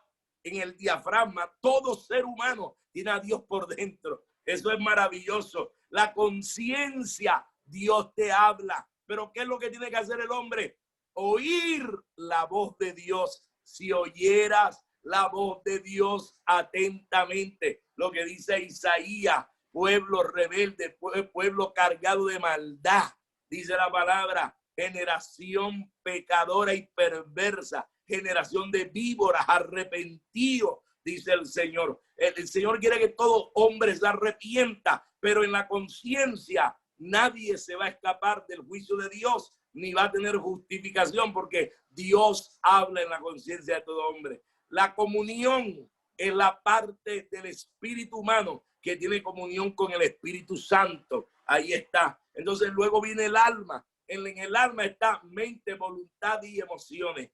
Speaker 1: En el diafragma, todo ser humano tiene a Dios por dentro. Eso es maravilloso. La conciencia, Dios te habla. Pero ¿qué es lo que tiene que hacer el hombre? Oír la voz de Dios. Si oyeras la voz de Dios atentamente, lo que dice Isaías: pueblo rebelde, pueblo cargado de maldad, dice la palabra, generación pecadora y perversa, generación de víboras, arrepentido, dice el Señor. El Señor quiere que todo hombre se arrepienta, pero en la conciencia nadie se va a escapar del juicio de Dios, ni va a tener justificación, porque Dios habla en la conciencia de todo hombre. La comunión es la parte del espíritu humano que tiene comunión con el Espíritu Santo. Ahí está. Entonces luego viene el alma. En el alma está mente, voluntad y emociones.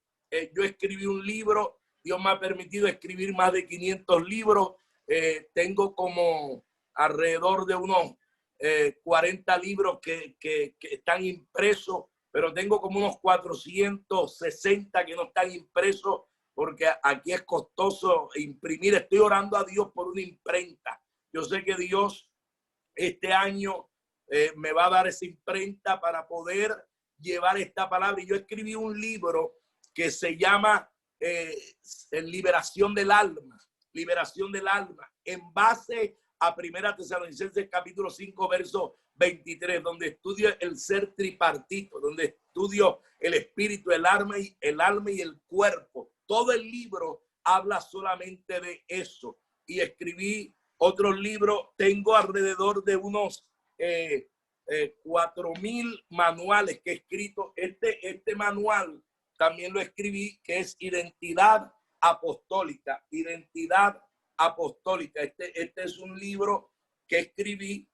Speaker 1: Yo escribí un libro Dios me ha permitido escribir más de 500 libros. Tengo como alrededor de unos 40 libros que están impresos, pero tengo como unos 460 que no están impresos porque aquí es costoso imprimir. Estoy orando a Dios por una imprenta. Yo sé que Dios este año me va a dar esa imprenta para poder llevar esta palabra. Y yo escribí un libro que se llama Liberación del Alma. Liberación del Alma, en base a Primera Tesalonicenses capítulo 5, verso 23, donde estudio el ser tripartito, donde estudio el espíritu, el alma y el cuerpo. Todo el libro habla solamente de eso. Y escribí otros libros. Tengo alrededor de unos 4,000 manuales que he escrito. Este manual también lo escribí, que es Identidad Apostólica. Identidad Apostólica. Este es un libro que escribí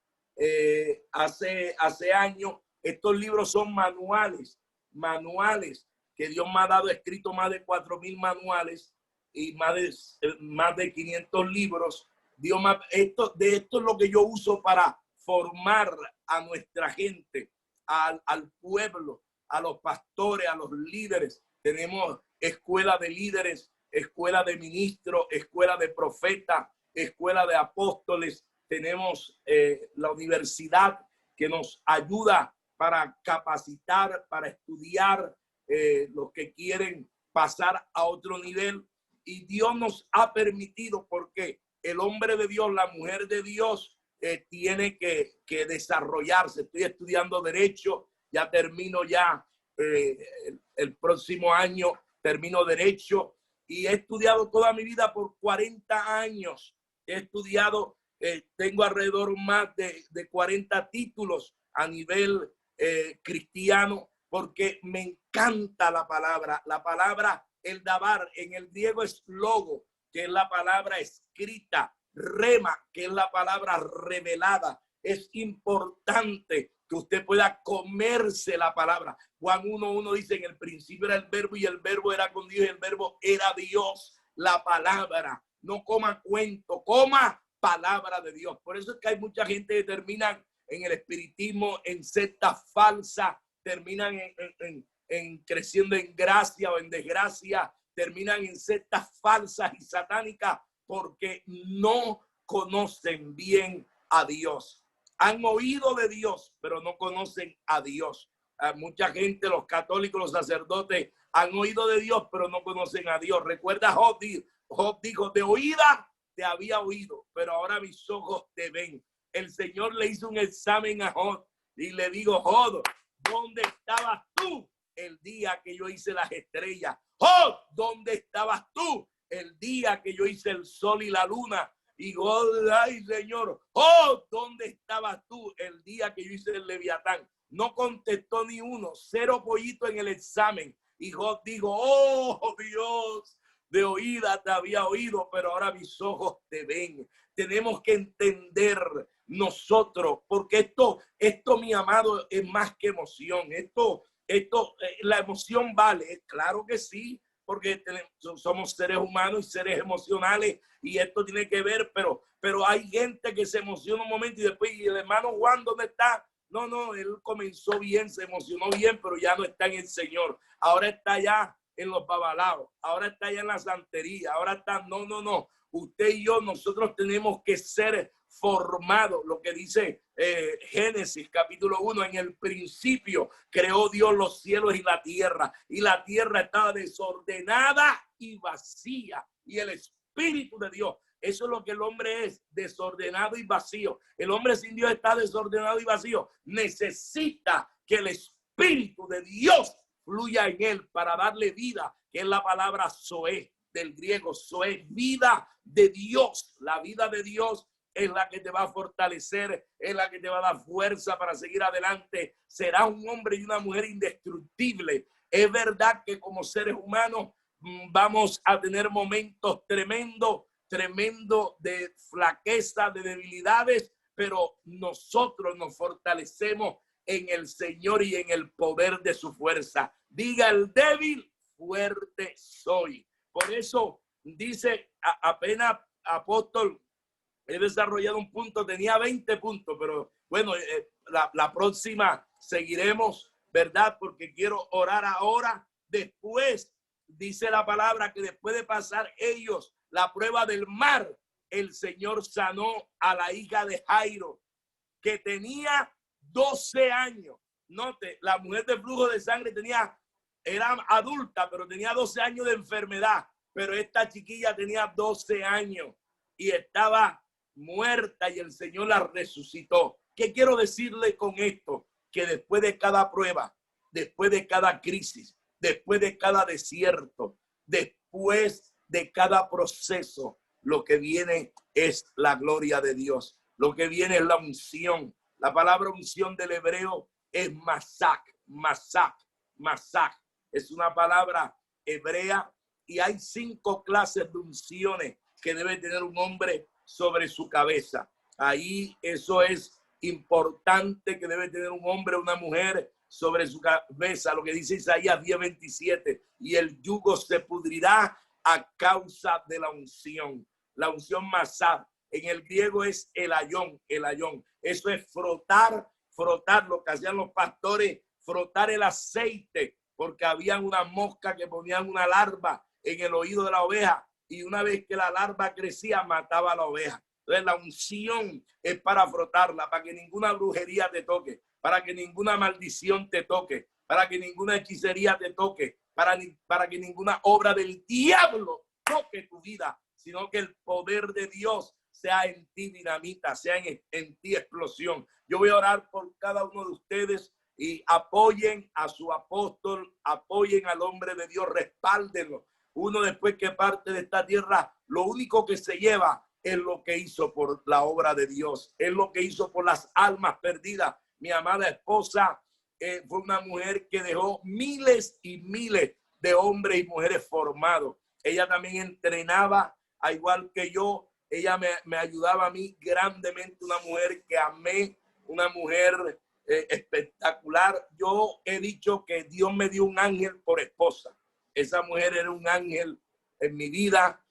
Speaker 1: hace años. Estos libros son manuales que Dios me ha dado. Escrito más de 4,000 manuales y más de 500 libros. Dios esto es lo que yo uso para formar a nuestra gente, al pueblo, a los pastores, a los líderes. Tenemos escuela de líderes, escuela de ministros, escuela de profetas, escuela de apóstoles. Tenemos la universidad que nos ayuda para capacitar, para estudiar los que quieren pasar a otro nivel. Y Dios nos ha permitido, porque el hombre de Dios, la mujer de Dios, tiene que desarrollarse. Estoy estudiando Derecho, ya termino el próximo año, termino Derecho, y he estudiado toda mi vida por 40 años. He estudiado, tengo alrededor más de 40 títulos a nivel cristiano, porque me encanta la palabra. La palabra, el dabar, en el griego es logo, que es la palabra escrita, rema, que es la palabra revelada. Es importante que usted pueda comerse la palabra. Juan 1:1 dice: en el principio era el verbo y el verbo era con Dios y el verbo era Dios. La palabra, no coma cuento, coma palabra de Dios. Por eso es que hay mucha gente que terminan en el espiritismo, en sectas falsas, terminan en creciendo en gracia o en desgracia, terminan en sectas falsas y satánicas porque no conocen bien a Dios. Han oído de Dios, pero no conocen a Dios. Mucha gente, los católicos, los sacerdotes, han oído de Dios, pero no conocen a Dios. Recuerda Job dijo: de oída te había oído, pero ahora mis ojos te ven. El Señor le hizo un examen a Job y le dijo: Job, ¿dónde estabas tú el día que yo hice las estrellas? Job, ¿dónde estabas tú el día que yo hice el sol y la luna? Y Job, ay Señor, Job, ¿dónde estabas tú el día que yo hice el Leviatán? No contestó ni uno, 0 pollitos en el examen. Y Job dijo: oh Dios, de oída te había oído, pero ahora mis ojos te ven. Tenemos que entender nosotros, porque esto, mi amado, es más que emoción. La emoción vale, claro que sí, porque somos seres humanos y seres emocionales, y esto tiene que ver, pero hay gente que se emociona un momento y después: ¿y el hermano Juan dónde está? No, él comenzó bien, se emocionó bien, pero ya no está en el Señor. Ahora está ya en los babalaos, ahora está ya en la santería, ahora está, no. Usted y yo, nosotros tenemos que ser formados. Lo que dice Génesis capítulo 1, en el principio creó Dios los cielos y la tierra estaba desordenada y vacía, y el Espíritu de Dios, eso es lo que el hombre es, desordenado y vacío. El hombre sin Dios está desordenado y vacío. Necesita que el Espíritu de Dios fluya en él para darle vida, que es la palabra zoe, del griego zoe, vida de Dios. La vida de Dios es la que te va a fortalecer, es la que te va a dar fuerza para seguir adelante. Será un hombre y una mujer indestructible. Es verdad que como seres humanos vamos a tener momentos tremendos de flaqueza, de debilidades, pero nosotros nos fortalecemos en el Señor y en el poder de su fuerza. Diga el débil: fuerte soy. Por eso dice, apenas apóstol, he desarrollado un punto, tenía 20 puntos, pero bueno, la próxima seguiremos, ¿verdad? Porque quiero orar ahora. Después, dice la palabra que después de pasar ellos la prueba del mar, el Señor sanó a la hija de Jairo, que tenía 12 años. Note, la mujer de flujo de sangre era adulta, pero tenía 12 años de enfermedad. Pero esta chiquilla tenía 12 años y estaba muerta y el Señor la resucitó. ¿Qué quiero decirle con esto? Que después de cada prueba, después de cada crisis, después de cada desierto, después de cada proceso, lo que viene es la gloria de Dios. Lo que viene es la unción. La palabra unción del hebreo es masak, masak, masak. Es una palabra hebrea y hay 5 clases de unciones que debe tener un hombre sobre su cabeza. Ahí eso es importante, que debe tener un hombre o una mujer sobre su cabeza. Lo que dice Isaías 10:27, y el yugo se pudrirá a causa de la unción. La unción masad en el griego es el ayón. Eso es frotar lo que hacían los pastores, frotar el aceite, porque había una mosca que ponían una larva en el oído de la oveja y una vez que la larva crecía mataba a la oveja. Entonces la unción es para frotarla, para que ninguna brujería te toque, para que ninguna maldición te toque, para que ninguna hechicería te toque, para que ninguna obra del diablo toque tu vida, sino que el poder de Dios sea en ti dinamita, sea en ti explosión. Yo voy a orar por cada uno de ustedes y apoyen a su apóstol, apoyen al hombre de Dios, respáldenlo. Uno después que parte de esta tierra, lo único que se lleva es lo que hizo por la obra de Dios, es lo que hizo por las almas perdidas. Mi amada esposa fue una mujer que dejó miles y miles de hombres y mujeres formados. Ella también entrenaba, al igual que yo. Ella me ayudaba a mí grandemente, una mujer que amé, una mujer espectacular. Yo he dicho que Dios me dio un ángel por esposa. Esa mujer era un ángel en mi vida,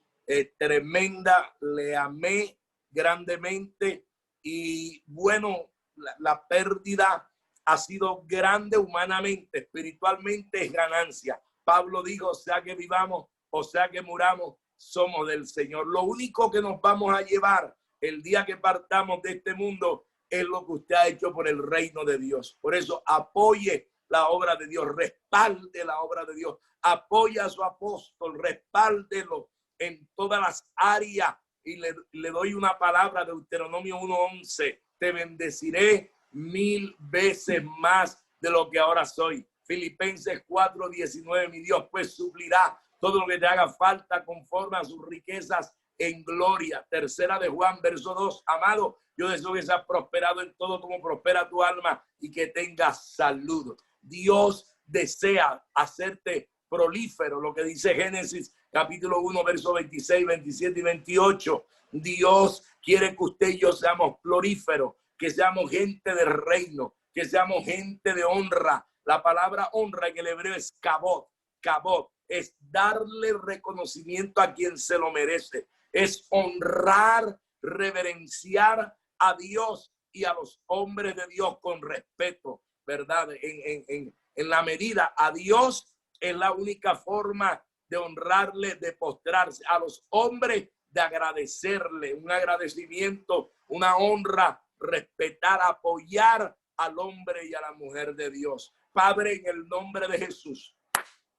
Speaker 1: tremenda, le amé grandemente y bueno, la pérdida ha sido grande humanamente, espiritualmente es ganancia. Pablo dijo, sea que vivamos o sea que muramos, somos del Señor. Lo único que nos vamos a llevar el día que partamos de este mundo es lo que usted ha hecho por el reino de Dios. Por eso apoye la obra de Dios, respalde la obra de Dios, apoya a su apóstol, respáldelo en todas las áreas y le doy una palabra de Deuteronomio 1:11, te bendeciré 1000 veces más de lo que ahora soy. Filipenses 4:19, mi Dios pues suplirá todo lo que te haga falta conforme a sus riquezas en gloria. Tercera de Juan, verso 2. Amado, yo deseo que seas prosperado en todo como prospera tu alma y que tengas salud. Dios desea hacerte prolífero, lo que dice Génesis capítulo 1, verso 26, 27 y 28. Dios quiere que usted y yo seamos prolíferos, que seamos gente del reino, que seamos gente de honra. La palabra honra en el hebreo es kabod. Kabod es darle reconocimiento a quien se lo merece, es honrar, reverenciar a Dios y a los hombres de Dios con respeto, ¿verdad? En la medida, a Dios es la única forma de honrarle, de postrarse, a los hombres de agradecerle, un agradecimiento, una honra, respetar, apoyar al hombre y a la mujer de Dios. Padre, en el nombre de Jesús,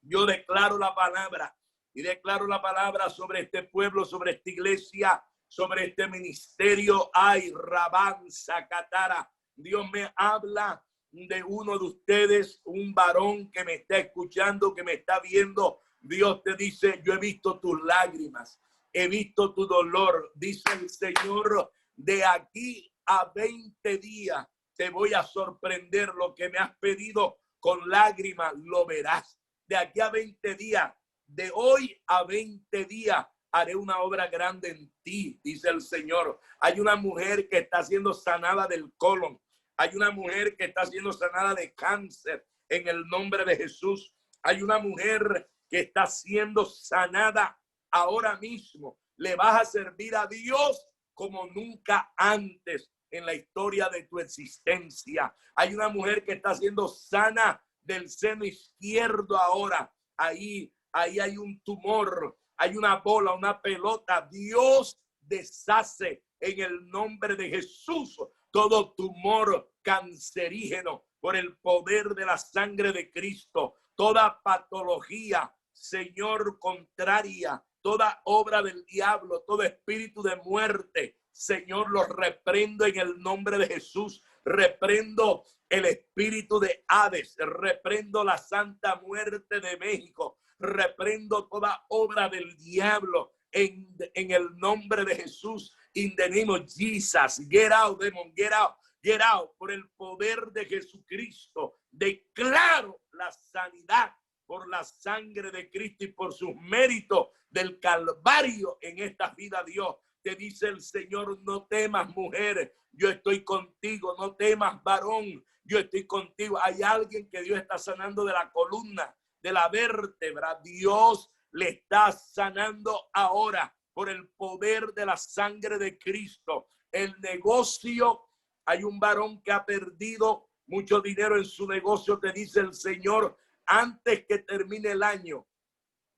Speaker 1: yo declaro la palabra y declaro la palabra sobre este pueblo, sobre esta iglesia, sobre este ministerio. Ay, Rabán Zacatara. Dios me habla de uno de ustedes, un varón que me está escuchando, que me está viendo. Dios te dice, yo he visto tus lágrimas, he visto tu dolor. Dice el Señor, de aquí a 20 días te voy a sorprender. Lo que me has pedido con lágrimas lo verás. De aquí a 20 días, de hoy a 20 días, haré una obra grande en ti, dice el Señor. Hay una mujer que está siendo sanada del colon. Hay una mujer que está siendo sanada de cáncer en el nombre de Jesús. Hay una mujer que está siendo sanada ahora mismo. Le vas a servir a Dios como nunca antes en la historia de tu existencia. Hay una mujer que está siendo sana del seno izquierdo ahora. Ahí hay un tumor, hay una bola, una pelota. Dios deshace en el nombre de Jesús todo tumor cancerígeno por el poder de la sangre de Cristo. Toda patología, Señor, contraria, toda obra del diablo, todo espíritu de muerte, Señor, los reprendo en el nombre de Jesús. Reprendo el espíritu de Hades, reprendo la santa muerte de México, reprendo toda obra del diablo en el nombre de Jesús. In the name of Jesus, get out, demon, get out, get out. Por el poder de Jesucristo, declaro la sanidad por la sangre de Cristo y por sus méritos del Calvario en esta vida. Dios, te dice el Señor: no temas, mujer, yo estoy contigo. No temas, varón, yo estoy contigo. Hay alguien que Dios está sanando de la columna, de la vértebra. Dios le está sanando ahora por el poder de la sangre de Cristo. El negocio, hay un varón que ha perdido mucho dinero en su negocio. Te dice el Señor: antes que termine el año,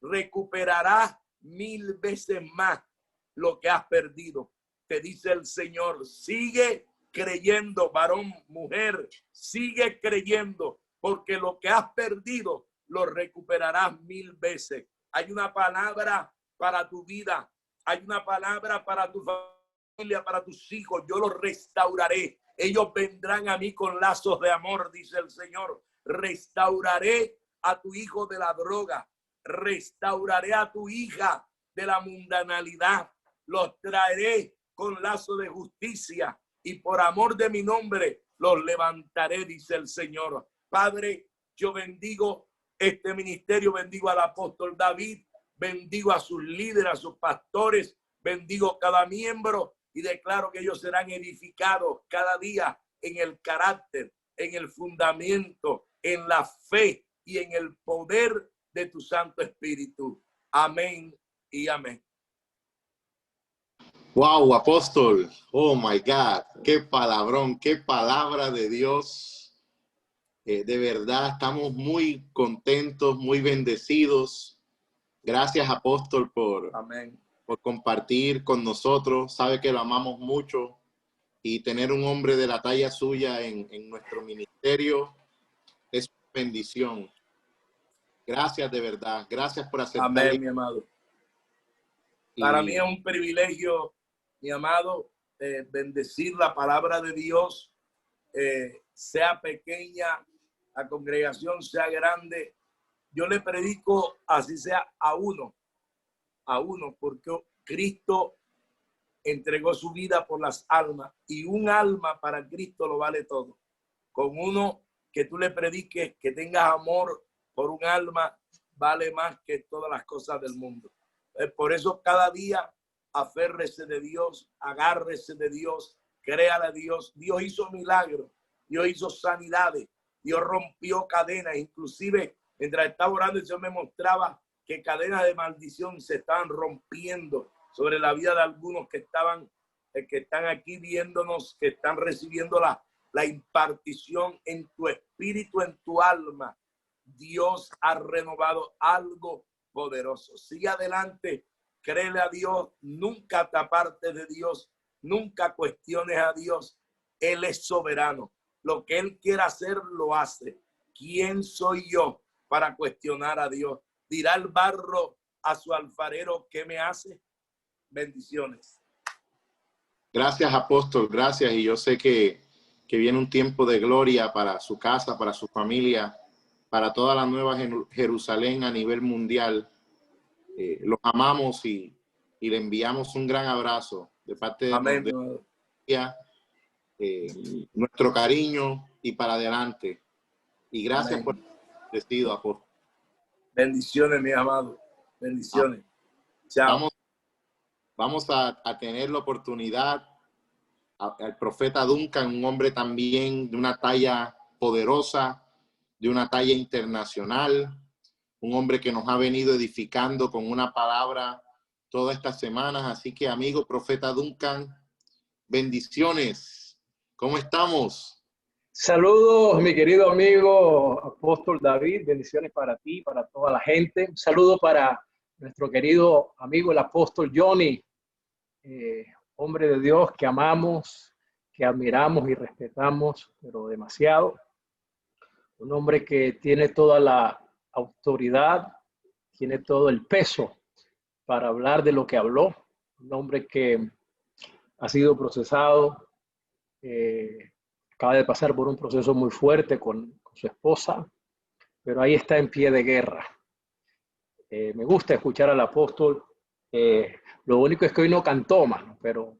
Speaker 1: recuperarás 1000 veces más lo que has perdido. Te dice el Señor: sigue creyendo, varón, mujer, sigue creyendo, porque lo que has perdido lo recuperarás 1000 veces. Hay una palabra para tu vida, hay una palabra para tu familia, para tus hijos. Yo los restauraré. Ellos vendrán a mí con lazos de amor, dice el Señor. Restauraré a tu hijo de la droga. Restauraré a tu hija de la mundanalidad. Los traeré con lazo de justicia y por amor de mi nombre los levantaré, dice el Señor. Padre, yo bendigo este ministerio, bendigo al apóstol David, bendigo a sus líderes, a sus pastores, bendigo cada miembro y declaro que ellos serán edificados cada día en el carácter, en el fundamento, en la fe y en el poder de tu Santo Espíritu. Amén y amén.
Speaker 2: Wow, apóstol. Oh my God. Qué palabrón, qué palabra de Dios. De verdad, estamos muy contentos, muy bendecidos. Gracias, apóstol,
Speaker 1: Amén.
Speaker 2: por compartir con nosotros. Sabe que lo amamos mucho y tener un hombre de la talla suya en nuestro ministerio es una bendición. Gracias de verdad. Gracias por aceptar.
Speaker 1: Amén, mi amado. Para mí es un privilegio, mi amado, bendecir la palabra de Dios, sea pequeña, la congregación sea grande. Yo le predico, así sea, a uno, porque Cristo entregó su vida por las almas y un alma para Cristo lo vale todo. Con uno que tú le prediques, que tengas amor por un alma, vale más que todas las cosas del mundo. Por eso cada día aférrese de Dios, agárrese de Dios, créale a Dios. Dios hizo milagros, Dios hizo sanidades, Dios rompió cadenas. Inclusive mientras estaba orando el Señor me mostraba que cadenas de maldición se estaban rompiendo sobre la vida de algunos que están aquí viéndonos, que están recibiendo la impartición en tu espíritu, en tu alma. Dios ha renovado algo poderoso. Sigue adelante, créele a Dios, nunca te apartes de Dios, nunca cuestiones a Dios. Él es soberano. Lo que Él quiera hacer, lo hace. ¿Quién soy yo para cuestionar a Dios? Dirá el barro a su alfarero, ¿qué me hace? Bendiciones.
Speaker 2: Gracias, apóstol, gracias. Y yo sé que viene un tiempo de gloria para su casa, para su familia, para toda la nueva Jerusalén a nivel mundial. Los amamos y le enviamos un gran abrazo de parte de nuestro cariño y para adelante. Y gracias. Amén. Por el vestido, apóstol.
Speaker 1: Bendiciones, mi amado. Bendiciones. Chao.
Speaker 2: Vamos a tener la oportunidad al profeta Duncan, un hombre también de una talla poderosa, de una talla internacional. un hombre que nos ha venido edificando con una palabra todas estas semanas. Así que, amigo profeta Duncan, bendiciones. ¿Cómo estamos?
Speaker 3: Saludos, mi querido amigo apóstol David. Bendiciones para ti, para toda la gente. Un saludo para nuestro querido amigo el apóstol Johnny, hombre de Dios que amamos, que admiramos y respetamos, pero demasiado. Un hombre que tiene toda la autoridad, tiene todo el peso para hablar de lo que habló. Un hombre que ha sido procesado, acaba de pasar por un proceso muy fuerte con su esposa, pero ahí está en pie de guerra. Me gusta escuchar al apóstol. Lo único es que hoy no cantó, mano, pero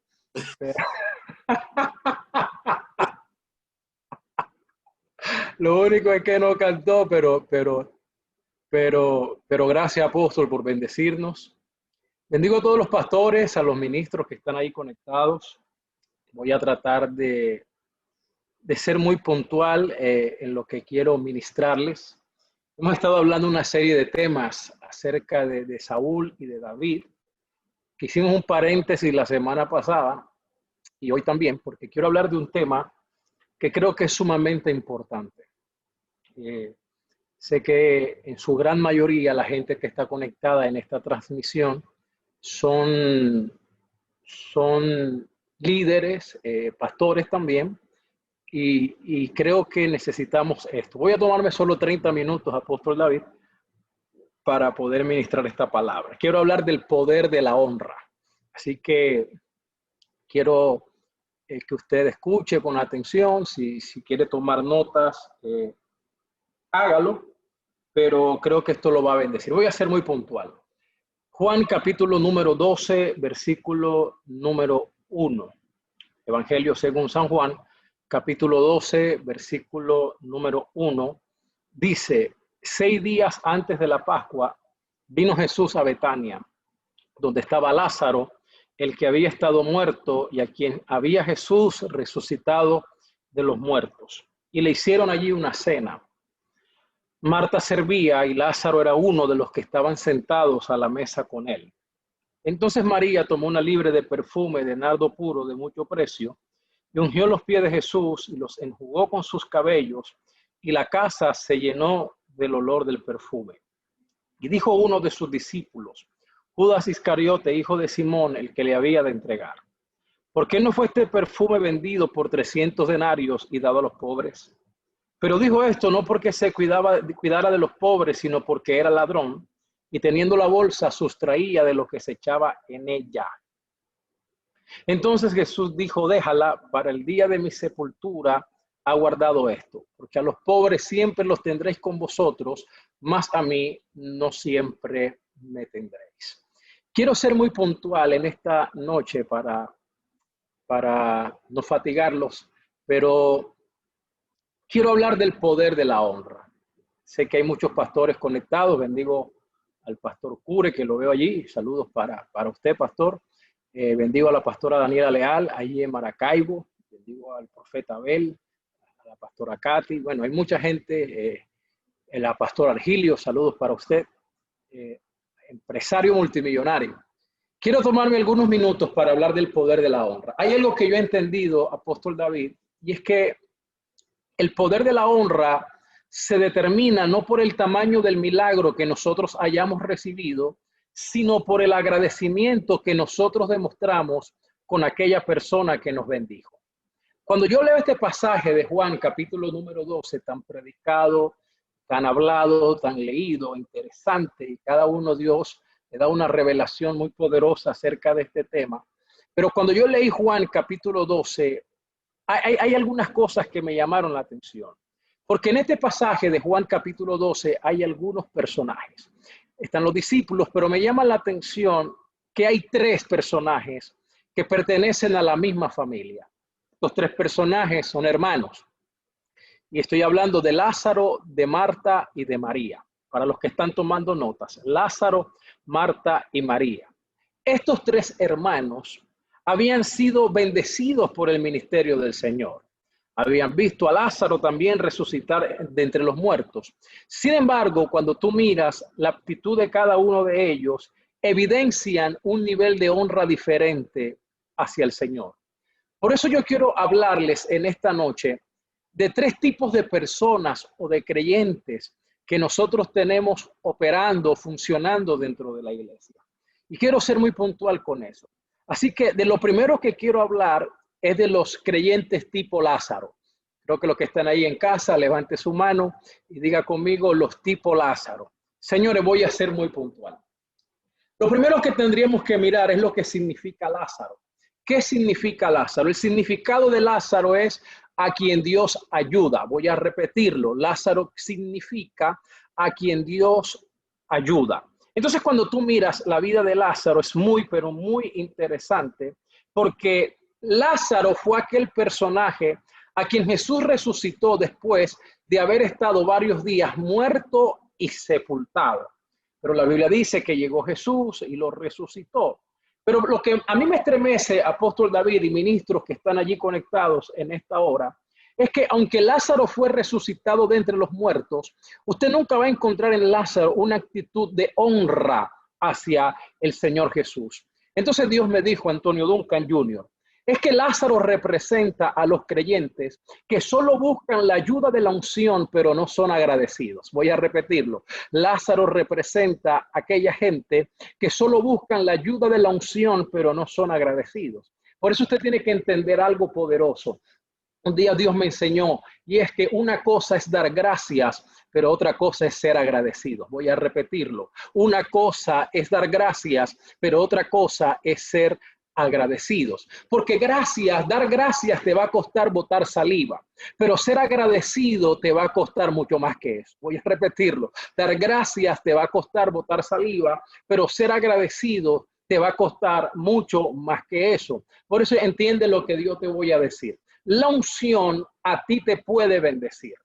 Speaker 3: lo único es que no cantó, pero gracias, apóstol, por bendecirnos. Bendigo a todos los pastores, a los ministros que están ahí conectados. Voy a tratar de ser muy puntual en lo que quiero ministrarles. Hemos estado hablando una serie de temas acerca de Saúl y de David, que hicimos un paréntesis la semana pasada y hoy también, porque quiero hablar de un tema que creo que es sumamente importante. Sé que en su gran mayoría la gente que está conectada en esta transmisión son líderes, pastores también, y creo que necesitamos esto. Voy a tomarme solo 30 minutos, apóstol David, para poder ministrar esta palabra. Quiero hablar del poder de la honra. Así que quiero que usted escuche con atención. Si quiere tomar notas, hágalo, pero creo que esto lo va a bendecir. Voy a ser muy puntual. Juan capítulo número 12, versículo número 1. Evangelio según San Juan, capítulo 12, versículo número 1, dice: 6 días antes de la Pascua, vino Jesús a Betania, donde estaba Lázaro, el que había estado muerto y a quien había Jesús resucitado de los muertos. Y le hicieron allí una cena. Marta servía y Lázaro era uno de los que estaban sentados a la mesa con él. Entonces María tomó una libre de perfume de nardo puro de mucho precio y ungió los pies de Jesús y los enjugó con sus cabellos, y la casa se llenó del olor del perfume. Y dijo uno de sus discípulos, Judas Iscariote, hijo de Simón, el que le había de entregar: ¿por qué no fue este perfume vendido por 300 denarios y dado a los pobres? Pero dijo esto no porque se cuidara de los pobres, sino porque era ladrón, y teniendo la bolsa sustraía de lo que se echaba en ella. Entonces Jesús dijo: déjala, para el día de mi sepultura ha guardado esto, porque a los pobres siempre los tendréis con vosotros, mas a mí no siempre me tendréis. Quiero ser muy puntual en esta noche para no fatigarlos, pero quiero hablar del poder de la honra. Sé que hay muchos pastores conectados. Bendigo al pastor Cure, que lo veo allí. Saludos para usted, pastor. Bendigo a la pastora Daniela Leal, allí en Maracaibo. Bendigo al profeta Abel, a la pastora Katy. Bueno, hay mucha gente. La pastora Argilio, saludos para usted. Empresario multimillonario. Quiero tomarme algunos minutos para hablar del poder de la honra. Hay algo que yo he entendido, apóstol David, y es que el poder de la honra se determina no por el tamaño del milagro que nosotros hayamos recibido, sino por el agradecimiento que nosotros demostramos con aquella persona que nos bendijo. Cuando yo leo este pasaje de Juan, capítulo número 12, tan predicado, tan hablado, tan leído, interesante, y cada uno Dios le da una revelación muy poderosa acerca de este tema. Pero cuando yo leí Juan, capítulo 12, hay algunas cosas que me llamaron la atención. Porque en este pasaje de Juan capítulo 12 hay algunos personajes. Están los discípulos, pero me llama la atención que hay 3 personajes que pertenecen a la misma familia. Los 3 personajes son hermanos. Y estoy hablando de Lázaro, de Marta y de María. Para los que están tomando notas, Lázaro, Marta y María. Estos 3 hermanos habían sido bendecidos por el ministerio del Señor. habían visto a Lázaro también resucitar de entre los muertos. Sin embargo, cuando tú miras la actitud de cada uno de ellos, evidencian un nivel de honra diferente hacia el Señor. Por eso yo quiero hablarles en esta noche de tres tipos de personas o de creyentes que nosotros tenemos operando, funcionando dentro de la iglesia. Y quiero ser muy puntual con eso. Así que de lo primero que quiero hablar es de los creyentes tipo Lázaro. Creo que los que están ahí en casa, levante su mano y diga conmigo los tipo Lázaro. Señores, voy a ser muy puntual. Lo primero que tendríamos que mirar es lo que significa Lázaro. ¿Qué significa Lázaro? El significado de Lázaro es a quien Dios ayuda. Voy a repetirlo. Lázaro significa a quien Dios ayuda. Entonces, cuando tú miras la vida de Lázaro, es muy, pero muy interesante, porque Lázaro fue aquel personaje a quien Jesús resucitó después de haber estado varios días muerto y sepultado. Pero la Biblia dice que llegó Jesús y lo resucitó. Pero lo que a mí me estremece, apóstol David y ministros que están allí conectados en esta hora, es que aunque Lázaro fue resucitado de entre los muertos, usted nunca va a encontrar en Lázaro una actitud de honra hacia el Señor Jesús. Entonces Dios me dijo, Antonio Duncan Jr., es que Lázaro representa a los creyentes que solo buscan la ayuda de la unción, pero no son agradecidos. Voy a repetirlo. Lázaro representa a aquella gente que solo buscan la ayuda de la unción, pero no son agradecidos. Por eso usted tiene que entender algo poderoso. Un día Dios me enseñó, y es que una cosa es dar gracias, pero otra cosa es ser agradecido. Voy a repetirlo. Una cosa es dar gracias, pero otra cosa es ser agradecidos, porque dar gracias te va a costar botar saliva, pero ser agradecido te va a costar mucho más que eso. Voy a repetirlo, dar gracias te va a costar botar saliva, pero ser agradecido te va a costar mucho más que eso. Por eso entiende lo que Dios te voy a decir. La unción a ti te puede bendecir,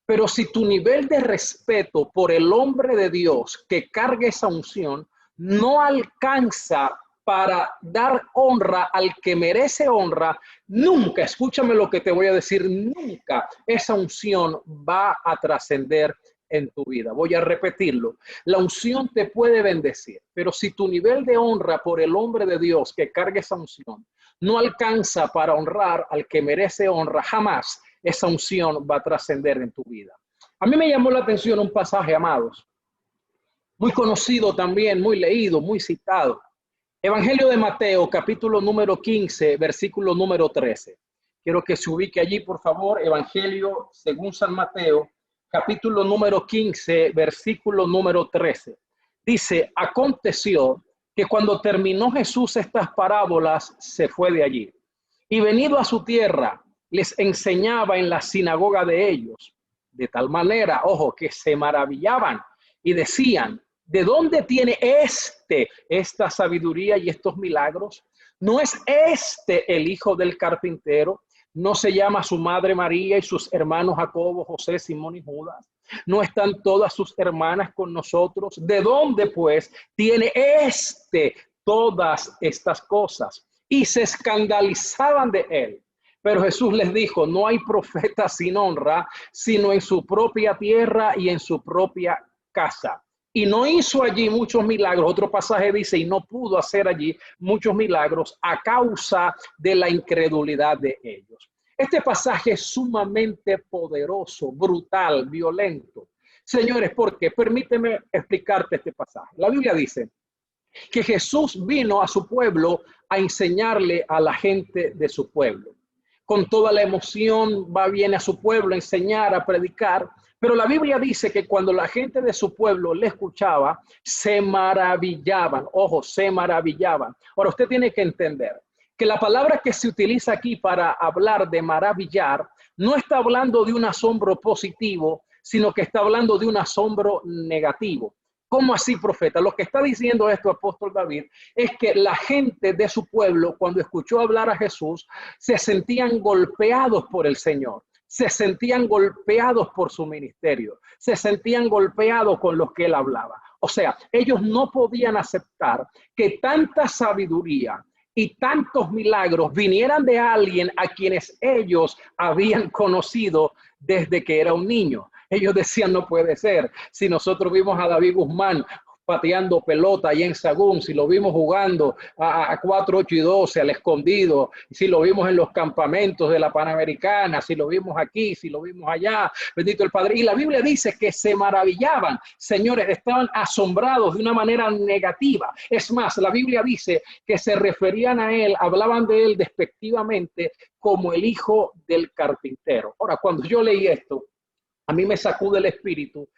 Speaker 3: pero si tu nivel de respeto por el hombre de Dios que carga esa unción no alcanza para dar honra al que merece honra, nunca, escúchame lo que te voy a decir, nunca esa unción va a trascender en tu vida. Voy a repetirlo. La unción te puede bendecir, pero si tu nivel de honra por el hombre de Dios que carga esa unción no alcanza para honrar al que merece honra, jamás esa unción va a trascender en tu vida. A mí me llamó la atención un pasaje, amados, muy conocido también, muy leído, muy citado. Evangelio de Mateo, capítulo número 15, versículo número 13. Quiero que se ubique allí, por favor. Evangelio según San Mateo, capítulo número 15, versículo número 13. Dice, aconteció que cuando terminó Jesús estas parábolas, se fue de allí. Y venido a su tierra, les enseñaba en la sinagoga de ellos. De tal manera, ojo, que se maravillaban y decían, ¿de dónde tiene esta sabiduría y estos milagros? ¿No es el hijo del carpintero? ¿No se llama su madre María y sus hermanos Jacobo, José, Simón y Judas? ¿No están todas sus hermanas con nosotros? ¿De dónde pues tiene todas estas cosas? Y se escandalizaban de él. Pero Jesús les dijo, no hay profeta sin honra, sino en su propia tierra y en su propia casa. Y no hizo allí muchos milagros. Otro pasaje dice, y no pudo hacer allí muchos milagros a causa de la incredulidad de ellos. Este pasaje es sumamente poderoso, brutal, violento. Señores, ¿por qué? Permíteme explicarte este pasaje. La Biblia dice que Jesús vino a su pueblo a enseñarle a la gente de su pueblo. Con toda la emoción viene a su pueblo a enseñar, a predicar. Pero la Biblia dice que cuando la gente de su pueblo le escuchaba, se maravillaban. Ojo, se maravillaban. Ahora, usted tiene que entender que la palabra que se utiliza aquí para hablar de maravillar no está hablando de un asombro positivo, sino que está hablando de un asombro negativo. ¿Cómo así, profeta? Lo que está diciendo esto, apóstol David, es que la gente de su pueblo, cuando escuchó hablar a Jesús, se sentían golpeados por el Señor. Se sentían golpeados por su ministerio, se sentían golpeados con los que él hablaba. O sea, ellos no podían aceptar que tanta sabiduría, y tantos milagros vinieran de alguien a quienes ellos habían conocido desde que era un niño. Ellos decían, no puede ser. Si nosotros vimos a David Guzmán pateando pelota ahí en Sagún, si lo vimos jugando a 4, 8 y 12 al escondido, si lo vimos en los campamentos de la Panamericana, si lo vimos aquí, si lo vimos allá, bendito el Padre. Y la Biblia dice que se maravillaban, señores, estaban asombrados de una manera negativa. Es más, la Biblia dice que se referían a él, hablaban de él despectivamente como el hijo del carpintero. Ahora, cuando yo leí esto, a mí me sacude el espíritu,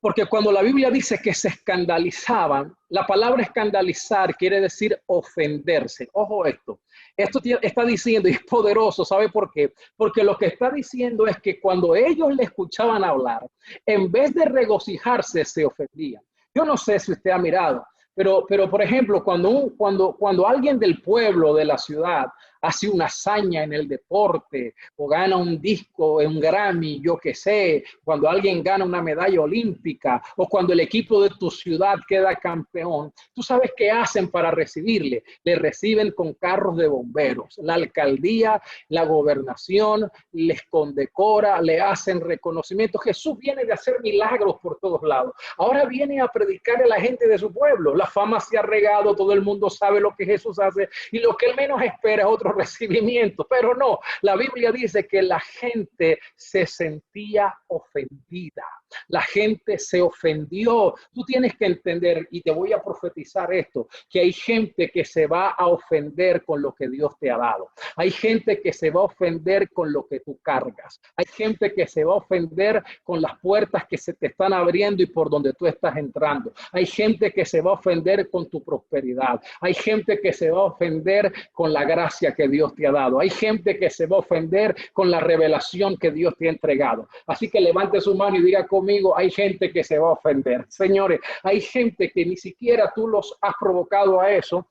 Speaker 3: porque cuando la Biblia dice que se escandalizaban, la palabra escandalizar quiere decir ofenderse. Ojo esto. Esto está diciendo, y es poderoso, ¿sabe por qué? Porque lo que está diciendo es que cuando ellos le escuchaban hablar, en vez de regocijarse, se ofendían. Yo no sé si usted ha mirado, pero por ejemplo, cuando alguien del pueblo, de la ciudad, hace una hazaña en el deporte o gana un disco, un Grammy, yo qué sé, cuando alguien gana una medalla olímpica o cuando el equipo de tu ciudad queda campeón, tú sabes qué hacen para recibirle. Le reciben con carros de bomberos. La alcaldía, la gobernación les condecora, le hacen reconocimiento. Jesús viene de hacer milagros por todos lados. Ahora viene a predicar a la gente de su pueblo. La fama se ha regado, todo el mundo sabe lo que Jesús hace y lo que él menos espera es otro recibimiento, pero no, la Biblia dice que la gente se sentía ofendida, la gente se ofendió. Tú tienes que entender, y te voy a profetizar esto, que hay gente que se va a ofender con lo que Dios te ha dado, hay gente que se va a ofender con lo que tú cargas, hay gente que se va a ofender con las puertas que se te están abriendo y por donde tú estás entrando, hay gente que se va a ofender con tu prosperidad, hay gente que se va a ofender con la gracia que Dios te ha dado. Hay gente que se va a ofender con la revelación que Dios te ha entregado. Así que levante su mano y diga conmigo, hay gente que se va a ofender. Señores, hay gente que ni siquiera tú los has provocado a eso,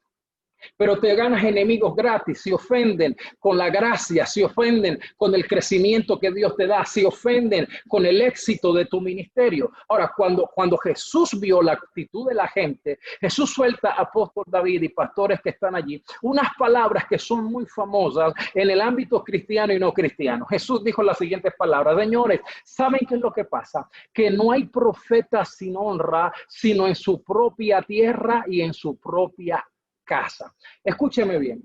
Speaker 3: pero te ganas enemigos gratis, se ofenden con la gracia, se ofenden con el crecimiento que Dios te da, se ofenden con el éxito de tu ministerio. Ahora, cuando Jesús vio la actitud de la gente, Jesús suelta a apóstol David y pastores que están allí, unas palabras que son muy famosas en el ámbito cristiano y no cristiano. Jesús dijo las siguientes palabras: señores, ¿saben qué es lo que pasa? Que no hay profeta sin honra, sino en su propia tierra y en su propia casa. Escúcheme bien.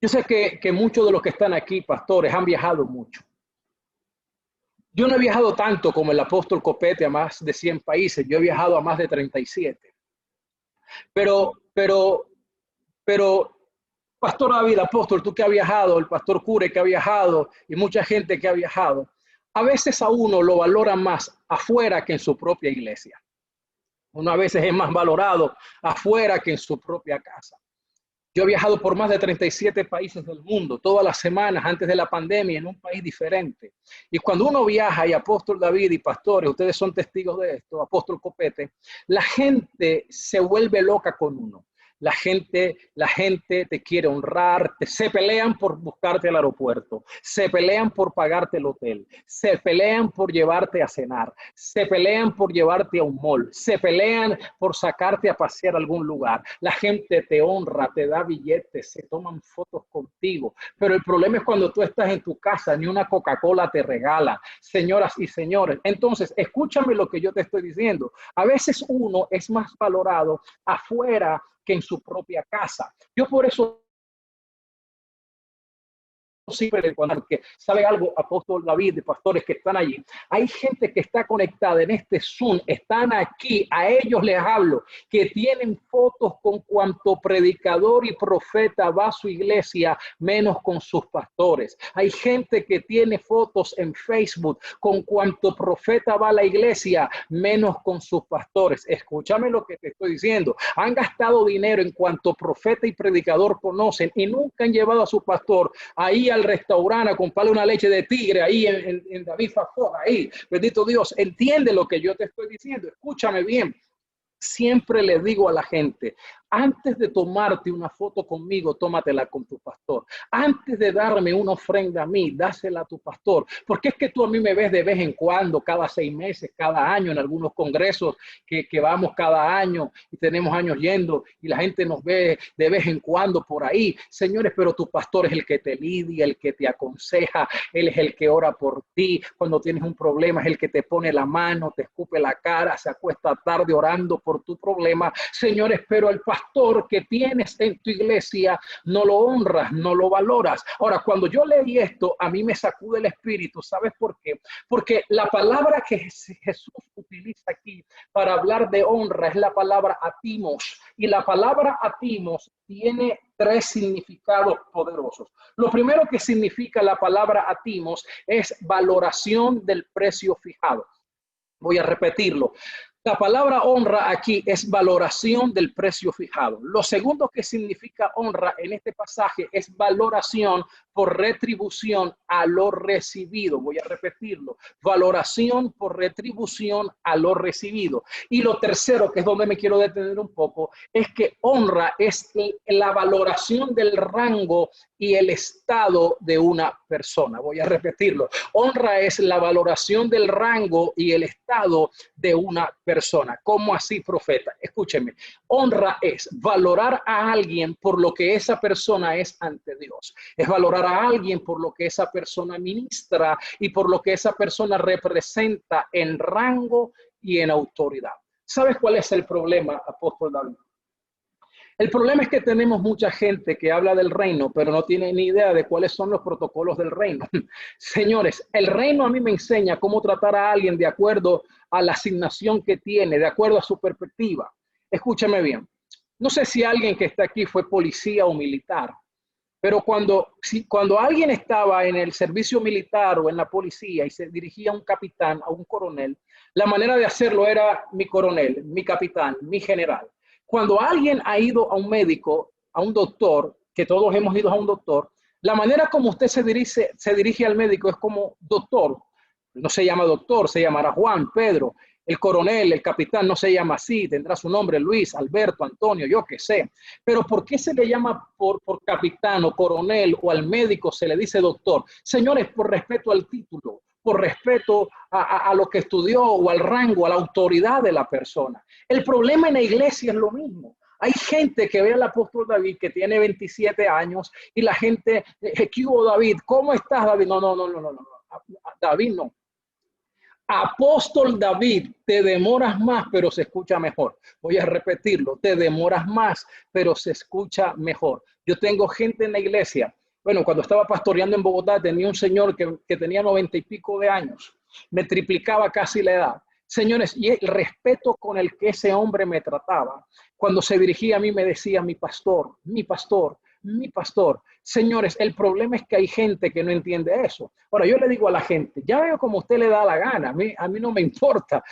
Speaker 3: Yo sé que muchos de los que están aquí, pastores, han viajado mucho. Yo no he viajado tanto como el apóstol Copete a más de 100 países. Yo he viajado a más de 37. Pero, pastor David, apóstol, tú que has viajado, el pastor Cure que ha viajado y mucha gente que ha viajado, a veces a uno lo valoran más afuera que en su propia iglesia. Uno a veces es más valorado afuera que en su propia casa. Yo he viajado por más de 37 países del mundo, todas las semanas antes de la pandemia, en un país diferente. Y cuando uno viaja, y apóstol David y pastores, ustedes son testigos de esto, apóstol Copete, la gente se vuelve loca con uno. La gente te quiere honrar, se pelean por buscarte al aeropuerto, se pelean por pagarte el hotel, se pelean por llevarte a cenar, se pelean por llevarte a un mall, se pelean por sacarte a pasear a algún lugar. La gente te honra, te da billetes, se toman fotos contigo, pero el problema es cuando tú estás en tu casa, ni una Coca-Cola te regala, señoras y señores. Entonces, escúchame lo que yo te estoy diciendo. A veces uno es más valorado afuera que en su propia casa. Yo por eso siempre cuando sabe algo, apóstol David, de pastores que están allí, hay gente que está conectada en este Zoom, están aquí, a ellos les hablo, que tienen fotos con cuanto predicador y profeta va a su iglesia, menos con sus pastores. Hay gente que tiene fotos en Facebook con cuanto profeta va a la iglesia, menos con sus pastores. Escúchame lo que te estoy diciendo. Han gastado dinero en cuanto profeta y predicador conocen y nunca han llevado a su pastor ahí al restaurante a comprarle una leche de tigre ahí en David Fafón, ahí. Bendito Dios, entiende lo que yo te estoy diciendo. Escúchame bien. Siempre le digo a la gente, Antes de tomarte una foto conmigo, tómatela con tu pastor. Antes de darme una ofrenda a mí, dásela a tu pastor. Porque es que tú a mí me ves de vez en cuando, cada 6 meses, cada año, en algunos congresos que vamos cada año y tenemos años yendo y la gente nos ve de vez en cuando por ahí. Señores, pero tu pastor es el que te lidia, el que te aconseja, él es el que ora por ti. Cuando tienes un problema, es el que te pone la mano, te escupe la cara, se acuesta tarde orando por tu problema. Señores, pero el pastor que tienes en tu iglesia no lo honras, no lo valoras. Ahora, cuando yo leí esto, a mí me sacude el espíritu. ¿Sabes por qué? Porque la palabra que Jesús utiliza aquí para hablar de honra es la palabra atimos. Y la palabra atimos tiene 3 significados poderosos. Lo primero que significa la palabra atimos es valoración del precio fijado. Voy a repetirlo. La palabra honra aquí es valoración del precio fijado. Lo segundo que significa honra en este pasaje es valoración por retribución a lo recibido. Voy a repetirlo. Valoración por retribución a lo recibido. Y lo tercero, que es donde me quiero detener un poco, es que honra es la valoración del rango y el estado de una persona. Voy a repetirlo. Honra es la valoración del rango y el estado de una persona. ¿Cómo así, profeta? Escúcheme. Honra es valorar a alguien por lo que esa persona es ante Dios. Es valorar a alguien por lo que esa persona ministra y por lo que esa persona representa en rango y en autoridad. ¿Sabes cuál es el problema, apóstol David? El problema es que tenemos mucha gente que habla del reino, pero no tiene ni idea de cuáles son los protocolos del reino. Señores, el reino a mí me enseña cómo tratar a alguien de acuerdo a la asignación que tiene, de acuerdo a su perspectiva. Escúchame bien. No sé si alguien que está aquí fue policía o militar, pero cuando alguien estaba en el servicio militar o en la policía y se dirigía a un capitán, a un coronel, la manera de hacerlo era mi coronel, mi capitán, mi general. Cuando alguien ha ido a un médico, a un doctor, que todos hemos ido a un doctor, la manera como usted se dirige al médico es como doctor. No se llama doctor, se llamará Juan, Pedro. El coronel, el capitán no se llama así, tendrá su nombre Luis, Alberto, Antonio, yo qué sé. Pero ¿por qué se le llama por capitán o coronel o al médico se le dice doctor? Señores, por respeto al título, por respeto a lo que estudió o al rango, a la autoridad de la persona. El problema en la iglesia es lo mismo. Hay gente que ve al apóstol David que tiene 27 años y la gente, ¿qué hubo, David? ¿Cómo estás, David? No. David no. Apóstol David, te demoras más, pero se escucha mejor. Voy a repetirlo, te demoras más, pero se escucha mejor. Yo tengo gente en la iglesia. Bueno, cuando estaba pastoreando en Bogotá, tenía un señor que tenía 90 y pico de años. Me triplicaba casi la edad. Señores, y el respeto con el que ese hombre me trataba, cuando se dirigía a mí me decía, mi pastor, mi pastor, mi pastor. Señores, el problema es que hay gente que no entiende eso. Ahora, yo le digo a la gente, ya veo como usted le da la gana, a mí no me importa.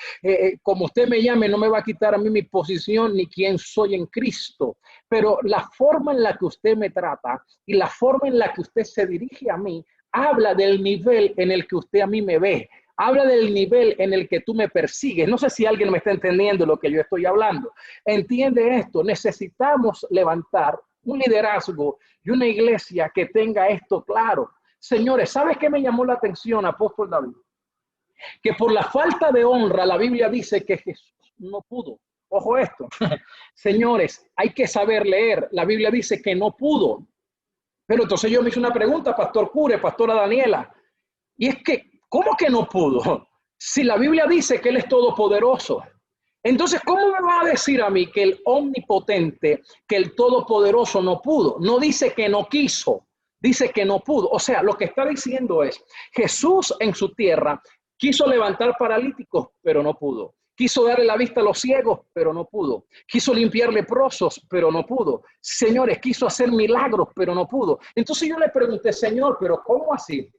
Speaker 3: Como usted me llame, no me va a quitar a mí mi posición ni quién soy en Cristo. Pero la forma en la que usted me trata y la forma en la que usted se dirige a mí, habla del nivel en el que usted a mí me ve. Habla del nivel en el que tú me persigues. No sé si alguien me está entendiendo lo que yo estoy hablando. Entiende esto. Necesitamos levantar un liderazgo y una iglesia que tenga esto claro. Señores, ¿sabes qué me llamó la atención, apóstol David? Que por la falta de honra, la Biblia dice que Jesús no pudo. Ojo esto. Señores, hay que saber leer. La Biblia dice que no pudo. Pero entonces yo me hice una pregunta, pastor Cure, pastora Daniela. Y es que, ¿cómo que no pudo? Si la Biblia dice que Él es todopoderoso. Entonces, ¿cómo me va a decir a mí que el omnipotente, que el todopoderoso no pudo? No dice que no quiso, dice que no pudo. O sea, lo que está diciendo es, Jesús en su tierra quiso levantar paralíticos, pero no pudo. Quiso darle la vista a los ciegos, pero no pudo. Quiso limpiar leprosos, pero no pudo. Señores, quiso hacer milagros, pero no pudo. Entonces yo le pregunté, Señor, ¿pero cómo así?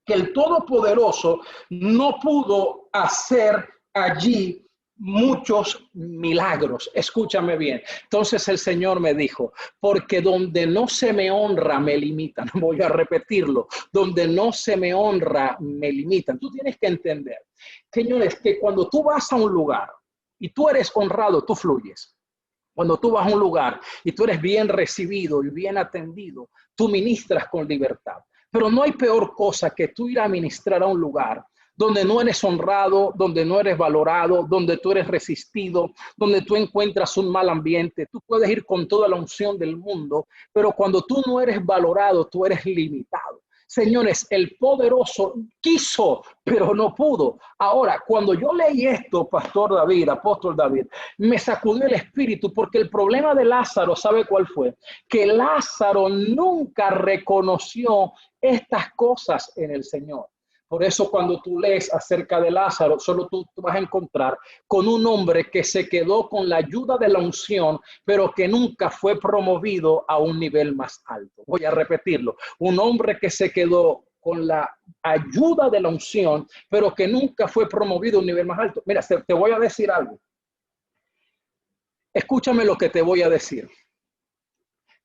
Speaker 3: Que el Todopoderoso no pudo hacer allí muchos milagros. Escúchame bien. Entonces el Señor me dijo, porque donde no se me honra, me limitan. Voy a repetirlo. Donde no se me honra, me limitan. Tú tienes que entender, señores, que cuando tú vas a un lugar y tú eres honrado, tú fluyes. Cuando tú vas a un lugar y tú eres bien recibido y bien atendido, tú ministras con libertad. Pero no hay peor cosa que tú ir a ministrar a un lugar donde no eres honrado, donde no eres valorado, donde tú eres resistido, donde tú encuentras un mal ambiente. Tú puedes ir con toda la unción del mundo, pero cuando tú no eres valorado, tú eres limitado. Señores, el poderoso quiso, pero no pudo. Ahora, cuando yo leí esto, Pastor David, Apóstol David, me sacudió el espíritu, porque el problema de Lázaro, ¿sabe cuál fue? Que Lázaro nunca reconoció estas cosas en el Señor. Por eso cuando tú lees acerca de Lázaro, solo tú vas a encontrar con un hombre que se quedó con la ayuda de la unción, pero que nunca fue promovido a un nivel más alto. Voy a repetirlo. Un hombre que se quedó con la ayuda de la unción, pero que nunca fue promovido a un nivel más alto. Mira, te voy a decir algo. Escúchame lo que te voy a decir.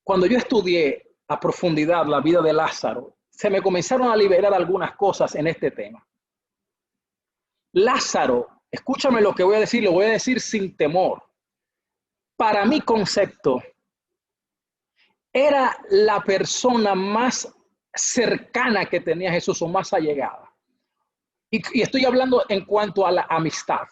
Speaker 3: Cuando yo estudié a profundidad la vida de Lázaro, se me comenzaron a liberar algunas cosas en este tema. Lázaro, escúchame lo que voy a decir, lo voy a decir sin temor. Para mi concepto, era la persona más cercana que tenía Jesús o más allegada. Y estoy hablando en cuanto a la amistad.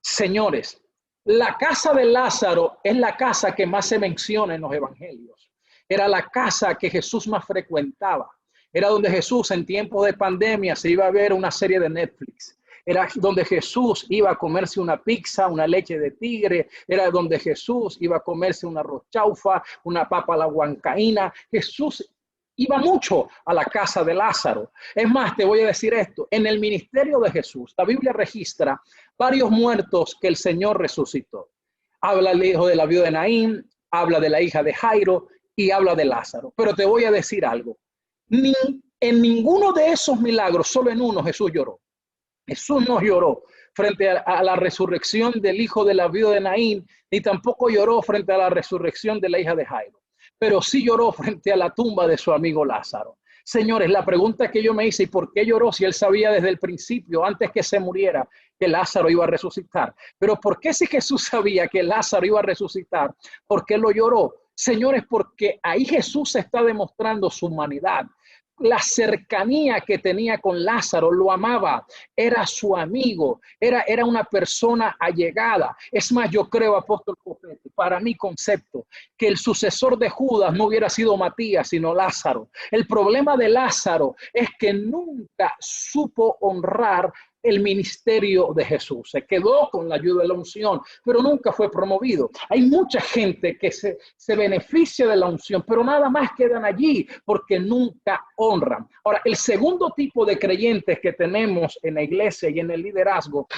Speaker 3: Señores, la casa de Lázaro es la casa que más se menciona en los evangelios. Era la casa que Jesús más frecuentaba. Era donde Jesús en tiempos de pandemia se iba a ver una serie de Netflix. Era donde Jesús iba a comerse una pizza, una leche de tigre. Era donde Jesús iba a comerse una arroz chaufa, una papa a la huancaína. Jesús iba mucho a la casa de Lázaro. Es más, te voy a decir esto. En el ministerio de Jesús, la Biblia registra varios muertos que el Señor resucitó. Habla el hijo de la viuda de Naín, habla de la hija de Jairo y habla de Lázaro. Pero te voy a decir algo. En ninguno de esos milagros, solo en uno Jesús lloró. Jesús no lloró frente a la resurrección del hijo de la viuda de Naín, ni tampoco lloró frente a la resurrección de la hija de Jairo, pero sí lloró frente a la tumba de su amigo Lázaro. Señores, la pregunta que yo me hice, ¿y por qué lloró si él sabía desde el principio, antes que se muriera, que Lázaro iba a resucitar? Pero ¿por qué si Jesús sabía que Lázaro iba a resucitar? ¿Por qué lo lloró? Señores, porque ahí Jesús está demostrando su humanidad. La cercanía que tenía con Lázaro, lo amaba, era su amigo, era una persona allegada. Es más, yo creo, apóstol Copete, para mi concepto, que el sucesor de Judas no hubiera sido Matías, sino Lázaro. El problema de Lázaro es que nunca supo honrar el ministerio de Jesús. Se quedó con la ayuda de la unción, pero nunca fue promovido. Hay mucha gente que se beneficia de la unción, pero nada más quedan allí porque nunca honran. Ahora, el segundo tipo de creyentes que tenemos en la iglesia y en el liderazgo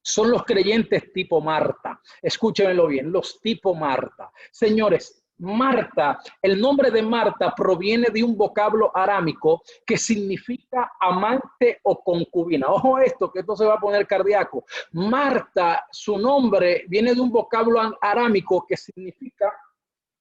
Speaker 3: son los creyentes tipo Marta. Escúchenlo bien, los tipo Marta. Señores, Marta, el nombre de Marta proviene de un vocablo arámico que significa amante o concubina. Ojo esto, que esto se va a poner cardíaco. Marta, su nombre viene de un vocablo arámico que significa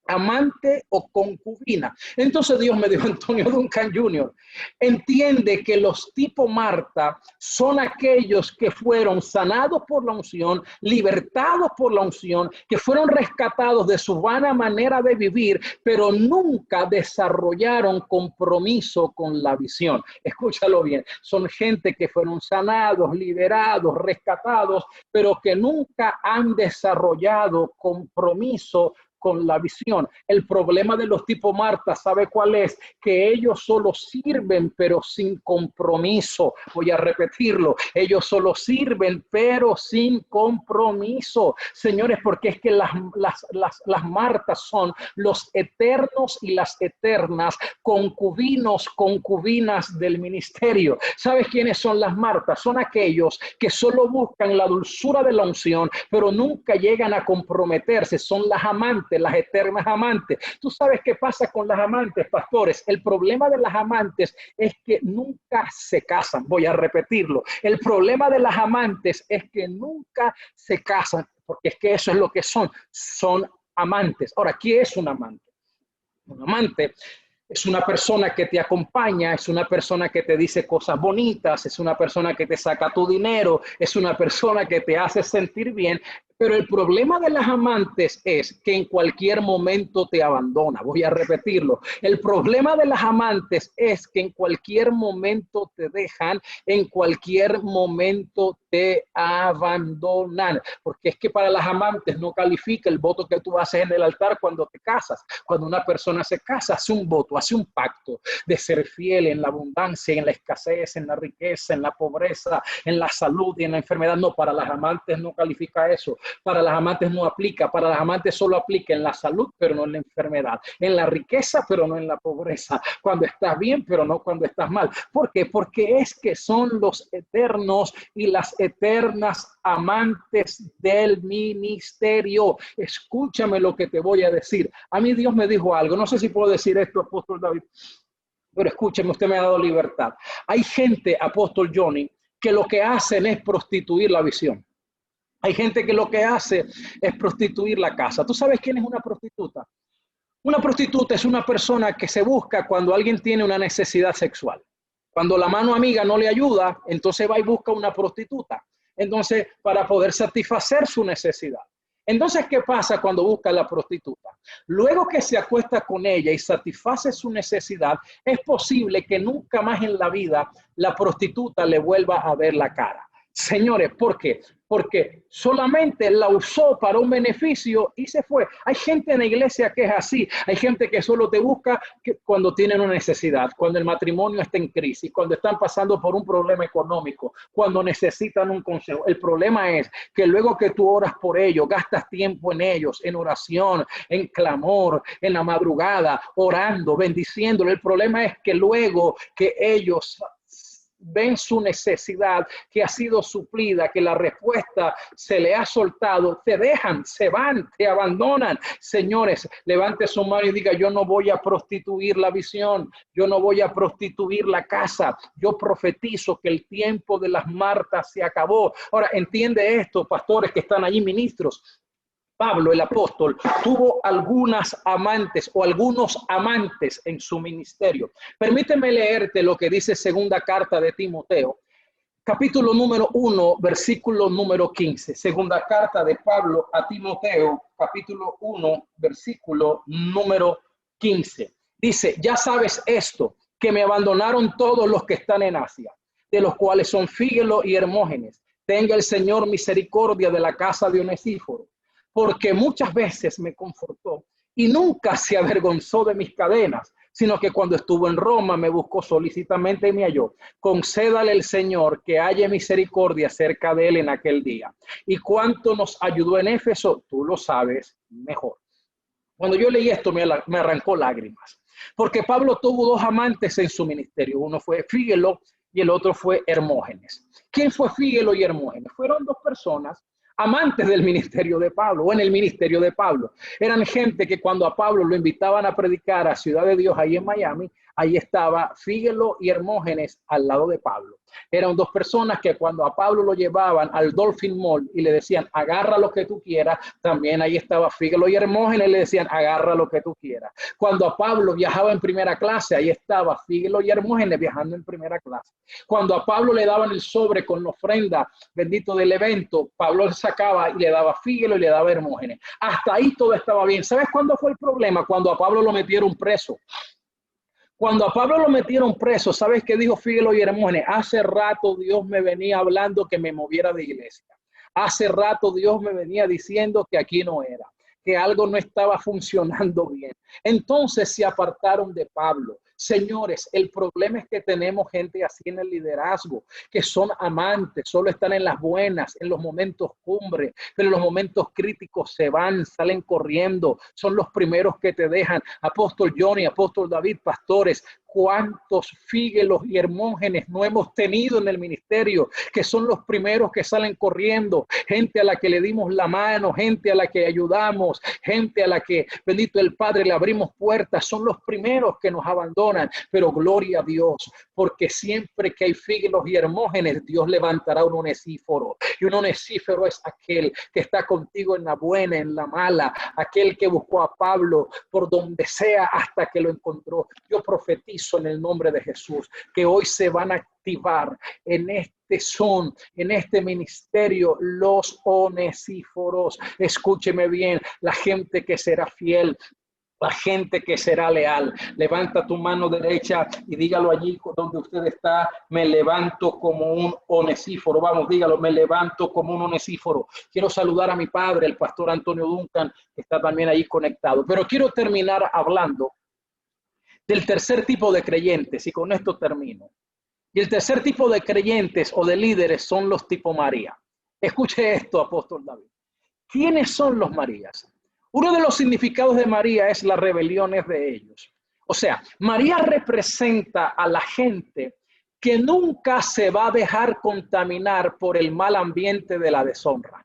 Speaker 3: amante o concubina. Entonces Dios me dijo, Antonio Duncan Jr., entiende que los tipo Marta son aquellos que fueron sanados por la unción, libertados por la unción, que fueron rescatados de su vana manera de vivir, pero nunca desarrollaron compromiso con la visión. Escúchalo bien, son gente que fueron sanados, liberados, rescatados, pero que nunca han desarrollado compromiso con la visión. El problema de los tipo Marta, ¿sabe cuál es? Que ellos solo sirven, pero sin compromiso. Voy a repetirlo. Ellos solo sirven, pero sin compromiso. Señores, porque es que las Martas son los eternos y las eternas concubinos, concubinas del ministerio. ¿Sabes quiénes son las Martas? Son aquellos que solo buscan la dulzura de la unción, pero nunca llegan a comprometerse. Son las amantes, las eternas amantes. ¿Tú sabes qué pasa con las amantes, pastores? El problema de las amantes es que nunca se casan. Voy a repetirlo. El problema de las amantes es que nunca se casan, porque es que eso es lo que son amantes. Ahora, ¿qué es un amante? Un amante es una persona que te acompaña, es una persona que te dice cosas bonitas, es una persona que te saca tu dinero, es una persona que te hace sentir bien, Pero el problema de las amantes es que en cualquier momento te abandona. Voy a repetirlo. El problema de las amantes es que en cualquier momento te dejan, en cualquier momento te abandonan. Porque es que para las amantes no califica el voto que tú haces en el altar cuando te casas. Cuando una persona se casa, hace un voto, hace un pacto de ser fiel en la abundancia, en la escasez, en la riqueza, en la pobreza, en la salud y en la enfermedad. No, para las amantes no califica eso. Para las amantes no aplica. Para las amantes solo aplica en la salud, pero no en la enfermedad. En la riqueza, pero no en la pobreza. Cuando estás bien, pero no cuando estás mal. ¿Por qué? Porque es que son los eternos y las eternas amantes del ministerio. Escúchame lo que te voy a decir. A mí Dios me dijo algo. No sé si puedo decir esto, apóstol David, pero escúcheme, usted me ha dado libertad. Hay gente, apóstol Johnny, que lo que hacen es prostituir la visión. Hay gente que lo que hace es prostituir la casa. ¿Tú sabes quién es una prostituta? Una prostituta es una persona que se busca cuando alguien tiene una necesidad sexual. Cuando la mano amiga no le ayuda, entonces va y busca una prostituta. Entonces, para poder satisfacer su necesidad. Entonces, ¿qué pasa cuando busca a la prostituta? Luego que se acuesta con ella y satisface su necesidad, es posible que nunca más en la vida la prostituta le vuelva a ver la cara. Señores, ¿por qué? Porque solamente la usó para un beneficio y se fue. Hay gente en la iglesia que es así. Hay gente que solo te busca cuando tienen una necesidad, cuando el matrimonio está en crisis, cuando están pasando por un problema económico, cuando necesitan un consejo. El problema es que luego que tú oras por ellos, gastas tiempo en ellos, en oración, en clamor, en la madrugada, orando, bendiciéndolo. El problema es que luego que ellos ven su necesidad que ha sido suplida, que la respuesta se le ha soltado, te dejan, se van, te abandonan. Señores, levante su mano y diga: yo no voy a prostituir la visión, yo no voy a prostituir la casa. Yo profetizo que el tiempo de las Martas se acabó. Ahora, entiende esto, pastores que están allí, ministros. Pablo, el apóstol, tuvo algunas amantes o algunos amantes en su ministerio. Permíteme leerte lo que dice segunda carta de Timoteo, capítulo número 1, versículo número 15. Segunda carta de Pablo a Timoteo, capítulo 1, versículo número 15. Dice: ya sabes esto, que me abandonaron todos los que están en Asia, de los cuales son Fígelo y Hermógenes. Tenga el Señor misericordia de la casa de Onesíforo, porque muchas veces me confortó y nunca se avergonzó de mis cadenas, sino que cuando estuvo en Roma me buscó solícitamente y me halló. Concédale el Señor que haya misericordia cerca de él en aquel día. Y cuánto nos ayudó en Éfeso, tú lo sabes mejor. Cuando yo leí esto me arrancó lágrimas, porque Pablo tuvo dos amantes en su ministerio. Uno fue Fígelo y el otro fue Hermógenes. ¿Quién fue Fígelo y Hermógenes? Fueron dos personas amantes del ministerio de Pablo, o en el ministerio de Pablo. Eran gente que cuando a Pablo lo invitaban a predicar a Ciudad de Dios, ahí en Miami, ahí estaba Fígelo y Hermógenes al lado de Pablo. Eran dos personas que cuando a Pablo lo llevaban al Dolphin Mall y le decían: agarra lo que tú quieras, también ahí estaba Fígelo y Hermógenes, le decían: agarra lo que tú quieras. Cuando a Pablo viajaba en primera clase, ahí estaba Fígelo y Hermógenes viajando en primera clase. Cuando a Pablo le daban el sobre con la ofrenda, bendito del evento, Pablo le sacaba y le daba Fígelo y le daba Hermógenes. Hasta ahí todo estaba bien. ¿Sabes cuándo fue el problema? Cuando a Pablo lo metieron preso. Cuando a Pablo lo metieron preso, ¿sabes qué dijo Fígelo y Hermógenes? Hace rato Dios me venía hablando que me moviera de iglesia. Hace rato Dios me venía diciendo que aquí no era, que algo no estaba funcionando bien. Entonces se apartaron de Pablo. Señores, el problema es que tenemos gente así en el liderazgo, que son amantes, solo están en las buenas, en los momentos cumbre, pero en los momentos críticos se van, salen corriendo, son los primeros que te dejan. Apóstol Johnny, apóstol David, pastores, ¿cuántos Fígelos y Hermógenes no hemos tenido en el ministerio? Que son los primeros que salen corriendo, gente a la que le dimos la mano, gente a la que ayudamos, gente a la que, bendito el Padre, le abrimos puertas, son los primeros que nos abandonan. Pero gloria a Dios, porque siempre que hay Fígelos y Hermógenes, Dios levantará un Onesíforo. Y un Onesíforo es aquel que está contigo en la buena, en la mala, aquel que buscó a Pablo por donde sea hasta que lo encontró. Yo profetizo profetizo en el nombre de Jesús que hoy se van a activar en en este ministerio los onesíforos. Escúcheme bien, la gente que será fiel, la gente que será leal. Levanta tu mano derecha y dígalo allí donde usted está: me levanto como un onesíforo. Vamos, dígalo: me levanto como un onesíforo. Quiero saludar a mi padre, el pastor Antonio Duncan, que está también ahí conectado. Pero quiero terminar hablando del tercer tipo de creyentes, y con esto termino. Y el tercer tipo de creyentes o de líderes son los tipo María. Escuche esto, apóstol David. ¿Quiénes son los Marías? Uno de los significados de María es las rebeliones de ellos. O sea, María representa a la gente que nunca se va a dejar contaminar por el mal ambiente de la deshonra.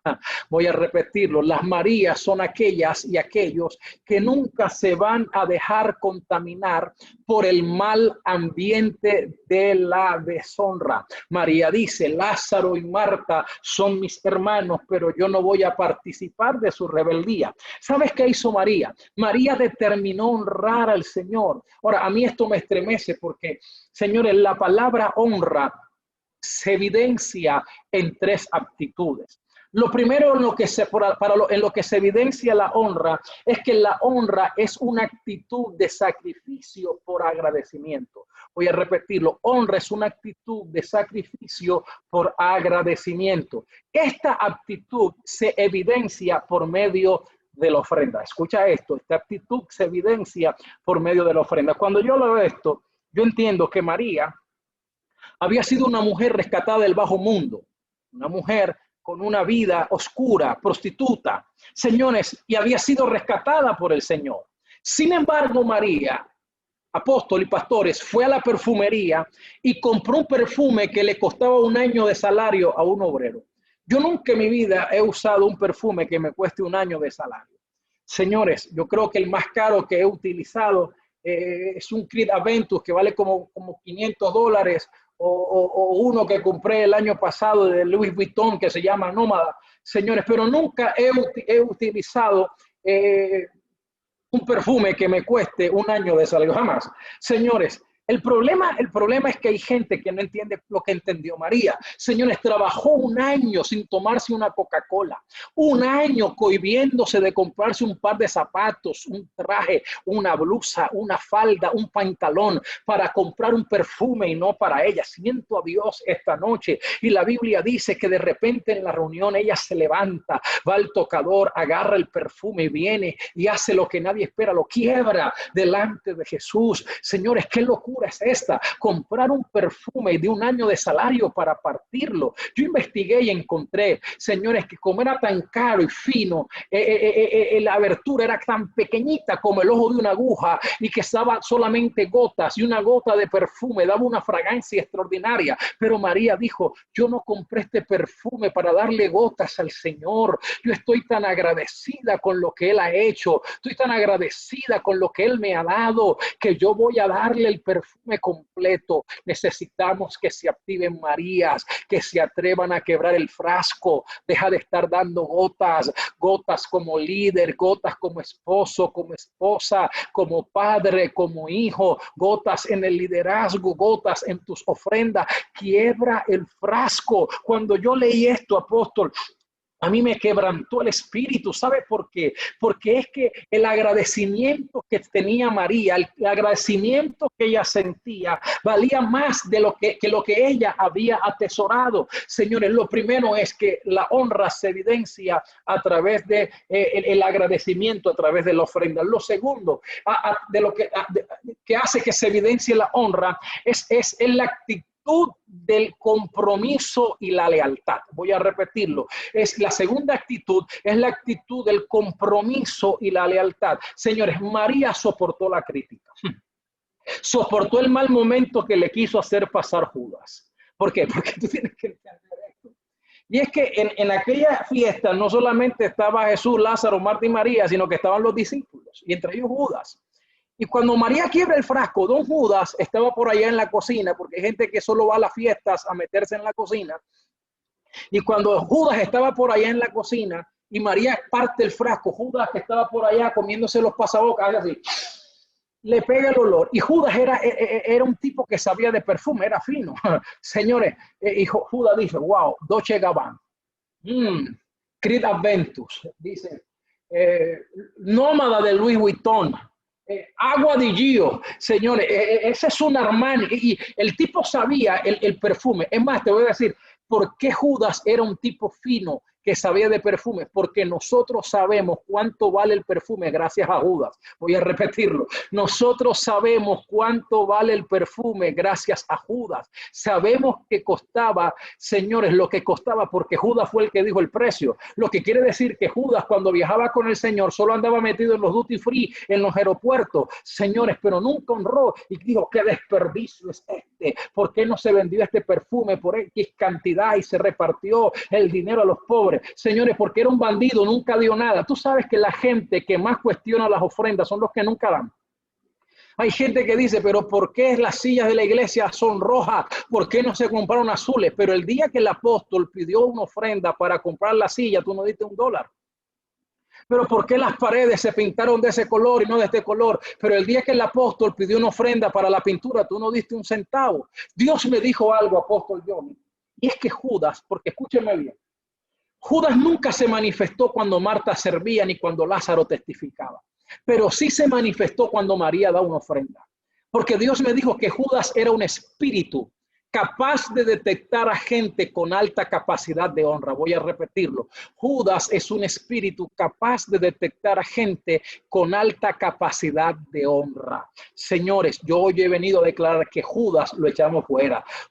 Speaker 3: Voy a repetirlo: las Marías son aquellas y aquellos que nunca se van a dejar contaminar por el mal ambiente de la deshonra. María dice: Lázaro y Marta son mis hermanos, pero yo no voy a participar de su rebeldía. ¿Sabes qué hizo María? María determinó honrar al Señor. Ahora, a mí esto me estremece porque, señores, la palabra honra se evidencia en tres actitudes. Lo primero en lo que se evidencia la honra es que la honra es una actitud de sacrificio por agradecimiento. Voy a repetirlo: honra es una actitud de sacrificio por agradecimiento. Esta actitud se evidencia por medio de la ofrenda. Escucha esto: esta actitud se evidencia por medio de la ofrenda. Cuando yo leo esto, yo entiendo que María había sido una mujer rescatada del bajo mundo, una mujer con una vida oscura, prostituta, señores, y había sido rescatada por el Señor. Sin embargo, María, apóstol y pastores, fue a la perfumería y compró un perfume que le costaba un año de salario a un obrero. Yo nunca en mi vida he usado un perfume que me cueste un año de salario. Señores, yo creo que el más caro que he utilizado es un Creed Aventus que vale como $500, o uno que compré el año pasado de Louis Vuitton que se llama Nómada. Señores, pero nunca he utilizado un perfume que me cueste un año de salario, jamás. Señores, el problema es que hay gente que no entiende lo que entendió María. Señores, trabajó un año sin tomarse una Coca-Cola, un año cohibiéndose de comprarse un par de zapatos, un traje, una blusa, una falda, un pantalón, para comprar un perfume y no para ella. Siento a Dios esta noche, y la Biblia dice que de repente en la reunión ella se levanta, va al tocador, agarra el perfume, viene y hace lo que nadie espera, lo quiebra delante de Jesús. Señores, qué locura es esta: comprar un perfume de un año de salario para partirlo. Yo investigué y encontré, señores, que como era tan caro y fino, la abertura era tan pequeñita como el ojo de una aguja, y que estaba solamente gotas, y una gota de perfume daba una fragancia extraordinaria. Pero María dijo: yo no compré este perfume para darle gotas al Señor. Yo estoy tan agradecida con lo que Él ha hecho, estoy tan agradecida con lo que Él me ha dado, que yo voy a darle el perfume completo. Necesitamos que se activen Marías, que se atrevan a quebrar el frasco. Deja de estar dando gotas como líder, gotas como esposo, como esposa, como padre, como hijo, gotas en el liderazgo, gotas en tus ofrendas. Quiebra el frasco. Cuando yo leí esto, apóstol, a mí me quebrantó el espíritu. ¿Sabe por qué? Porque es que el agradecimiento que tenía María, el agradecimiento que ella sentía, valía más de lo que ella había atesorado. Señores, lo primero es que la honra se evidencia a través de el agradecimiento, a través de la ofrenda. Lo segundo, que hace que se evidencie la honra es la actitud del compromiso y la lealtad. Voy a repetirlo: es la segunda actitud, es la actitud del compromiso y la lealtad. Señores, María soportó la crítica, soportó el mal momento que le quiso hacer pasar Judas. ¿Por qué? Porque tú tienes que entender esto. Y es que en aquella fiesta no solamente estaba Jesús, Lázaro, Marta y María, sino que estaban los discípulos, y entre ellos Judas. Y cuando María quiebra el frasco, don Judas estaba por allá en la cocina, porque hay gente que solo va a las fiestas a meterse en la cocina. Y cuando Judas estaba por allá en la cocina y María parte el frasco, Judas, que estaba por allá comiéndose los pasabocas, así, le pega el olor. Y Judas era un tipo que sabía de perfume, era fino. Señores, y Judas dice, wow, Dolce & Gabbana, Creed Aventus, dice, Nómada de Louis Vuitton, Agua di Gio, señores, ese es un Armani. Y el tipo sabía el perfume. Es más, te voy a decir, ¿por qué Judas era un tipo fino que sabía de perfume? Porque nosotros sabemos cuánto vale el perfume gracias a Judas. Voy a repetirlo. Nosotros sabemos cuánto vale el perfume gracias a Judas. Sabemos que costaba, señores, lo que costaba porque Judas fue el que dijo el precio. Lo que quiere decir que Judas, cuando viajaba con el Señor, solo andaba metido en los duty free, en los aeropuertos, señores, pero nunca honró y dijo, qué desperdicio es este. ¿Por qué no se vendió este perfume por X cantidad y se repartió el dinero a los pobres? Señores, porque era un bandido, nunca dio nada. Tú sabes que la gente que más cuestiona las ofrendas son los que nunca dan. Hay gente que dice, pero ¿por qué las sillas de la iglesia son rojas? ¿Por qué no se compraron azules? Pero el día que el apóstol pidió una ofrenda para comprar la silla, tú no diste $1. Pero ¿por qué las paredes se pintaron de ese color y no de este color? Pero el día que el apóstol pidió una ofrenda para la pintura, tú no diste un centavo. Dios me dijo algo, apóstol Johnny, y es que Judas, porque escúcheme bien, Judas nunca se manifestó cuando Marta servía ni cuando Lázaro testificaba, pero sí se manifestó cuando María da una ofrenda. Porque Dios me dijo que Judas era un espíritu capaz de detectar a gente con alta capacidad de honra. Voy a repetirlo. Judas es un espíritu capaz de detectar a gente con alta capacidad de honra. Señores, yo hoy he venido a declarar que Judas lo echamos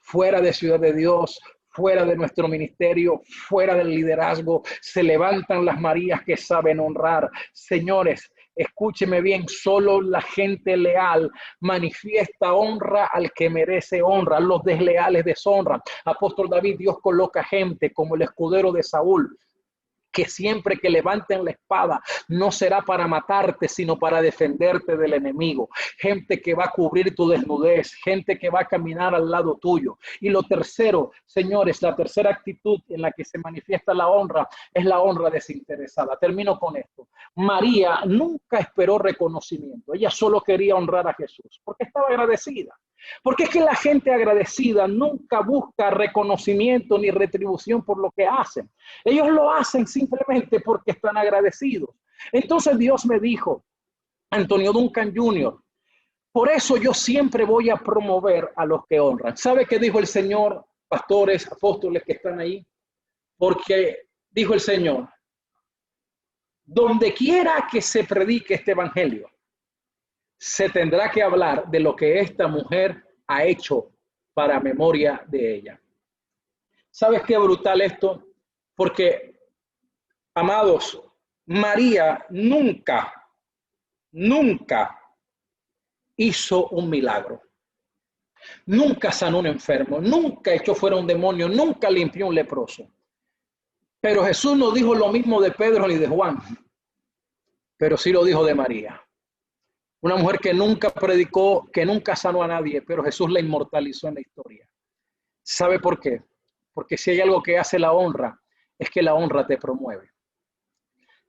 Speaker 3: fuera de Ciudad de Dios, fuera de nuestro ministerio, fuera del liderazgo. Se levantan las Marías que saben honrar. Señores, escúcheme bien, solo la gente leal manifiesta honra al que merece honra. Los desleales deshonran. Apóstol David, Dios coloca gente como el escudero de Saúl, que siempre que levanten la espada no será para matarte, sino para defenderte del enemigo. Gente que va a cubrir tu desnudez, gente que va a caminar al lado tuyo. Y lo tercero, señores, la tercera actitud en la que se manifiesta la honra es la honra desinteresada. Termino con esto. María nunca esperó reconocimiento. Ella solo quería honrar a Jesús porque estaba agradecida. Porque es que la gente agradecida nunca busca reconocimiento ni retribución por lo que hacen. Ellos lo hacen simplemente porque están agradecidos. Entonces Dios me dijo, Antonio Duncan Jr., por eso yo siempre voy a promover a los que honran. ¿Sabe qué dijo el Señor, pastores, apóstoles que están ahí? Porque dijo el Señor, donde quiera que se predique este evangelio, se tendrá que hablar de lo que esta mujer ha hecho para memoria de ella. ¿Sabes qué brutal esto? Porque, amados, María nunca hizo un milagro. Nunca sanó un enfermo, nunca echó fuera un demonio, nunca limpió un leproso. Pero Jesús no dijo lo mismo de Pedro ni de Juan, pero sí lo dijo de María. Una mujer que nunca predicó, que nunca sanó a nadie, pero Jesús la inmortalizó en la historia. ¿Sabe por qué? Porque si hay algo que hace la honra, es que la honra te promueve.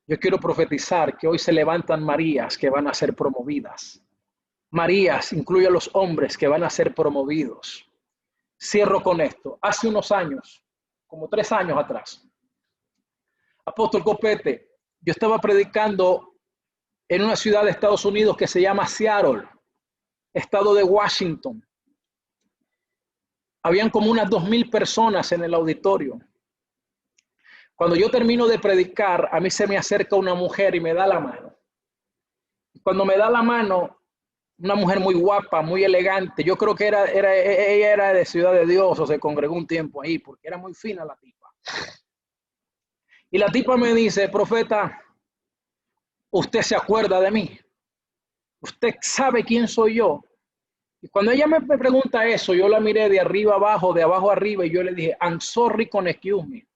Speaker 3: Yo quiero profetizar que hoy se levantan Marías que van a ser promovidas. Marías, incluye a los hombres que van a ser promovidos. Cierro con esto. Hace unos años, como 3 años atrás, apóstol Copete, yo estaba predicando en una ciudad de Estados Unidos que se llama Seattle, estado de Washington. Habían como unas 2,000 personas en el auditorio. Cuando yo termino de predicar, a mí se me acerca una mujer y me da la mano. Cuando me da la mano, una mujer muy guapa, muy elegante. Yo creo que ella era de Ciudad de Dios o se congregó un tiempo ahí porque era muy fina la tipa. Y la tipa me dice, profeta, usted se acuerda de mí. Usted sabe quién soy yo. Y cuando ella me pregunta eso, yo la miré de arriba abajo, de abajo arriba, y yo le dije, I'm sorry con excuse me.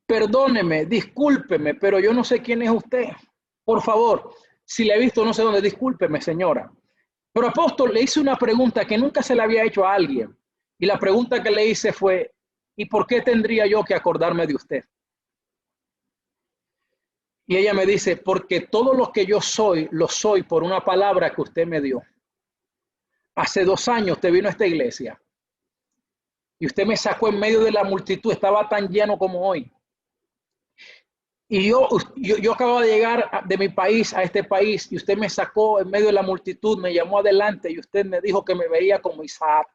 Speaker 3: Perdóneme, discúlpeme, pero yo no sé quién es usted. Por favor, si le he visto no sé dónde, discúlpeme, señora. Pero apóstol, le hice una pregunta que nunca se le había hecho a alguien. Y la pregunta que le hice fue, ¿y por qué tendría yo que acordarme de usted? Y ella me dice, porque todo lo que yo soy, lo soy por una palabra que usted me dio. Hace 2 años usted vino a esta iglesia y usted me sacó en medio de la multitud, estaba tan lleno como hoy. Y yo acababa de llegar de mi país a este país y usted me sacó en medio de la multitud, me llamó adelante y usted me dijo que me veía como Isaac,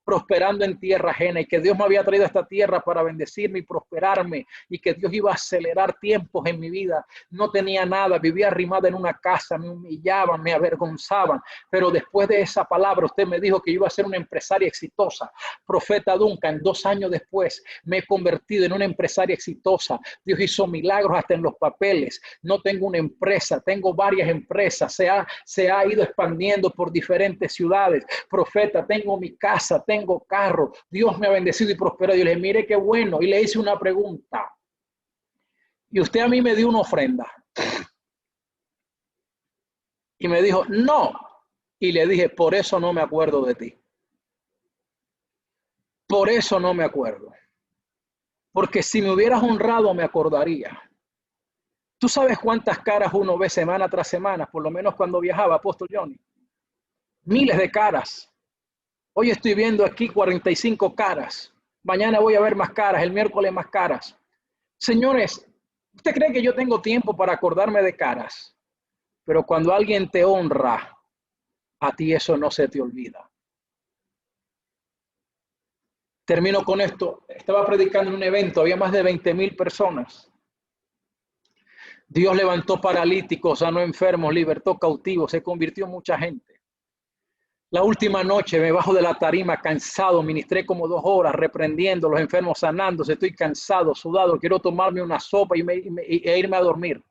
Speaker 3: prosperando en tierra ajena y que Dios me había traído a esta tierra para bendecirme y prosperarme y que Dios iba a acelerar tiempos en mi vida. No tenía nada, vivía arrimada en una casa, me humillaban, me avergonzaban, pero después de esa palabra usted me dijo que yo iba a ser una empresaria exitosa. Profeta Duncan, 2 años después me he convertido en una empresaria exitosa. Dios hizo milagros hasta en los papeles. No tengo una empresa, tengo varias empresas, se ha ido expandiendo por diferentes ciudades. Profeta, tengo mi casa, tengo carro, Dios me ha bendecido y prosperado. Yo le dije, mire qué bueno. Y le hice una pregunta. Y usted a mí me dio una ofrenda. Y me dijo, no. Y le dije, por eso no me acuerdo de ti. Por eso no me acuerdo. Porque si me hubieras honrado, me acordaría. ¿Tú sabes cuántas caras uno ve semana tras semana? Por lo menos cuando viajaba, Apóstol Johnny. Miles de caras. Hoy estoy viendo aquí 45 caras. Mañana voy a ver más caras, el miércoles más caras. Señores, ¿usted cree que yo tengo tiempo para acordarme de caras? Pero cuando alguien te honra, a ti eso no se te olvida. Termino con esto. Estaba predicando en un evento, había más de 20,000 personas. Dios levantó paralíticos, sanó enfermos, libertó cautivos, se convirtió en mucha gente. La última noche me bajo de la tarima cansado, ministré como 2 horas reprendiendo, los enfermos sanándose, estoy cansado, sudado, quiero tomarme una sopa e irme a dormir.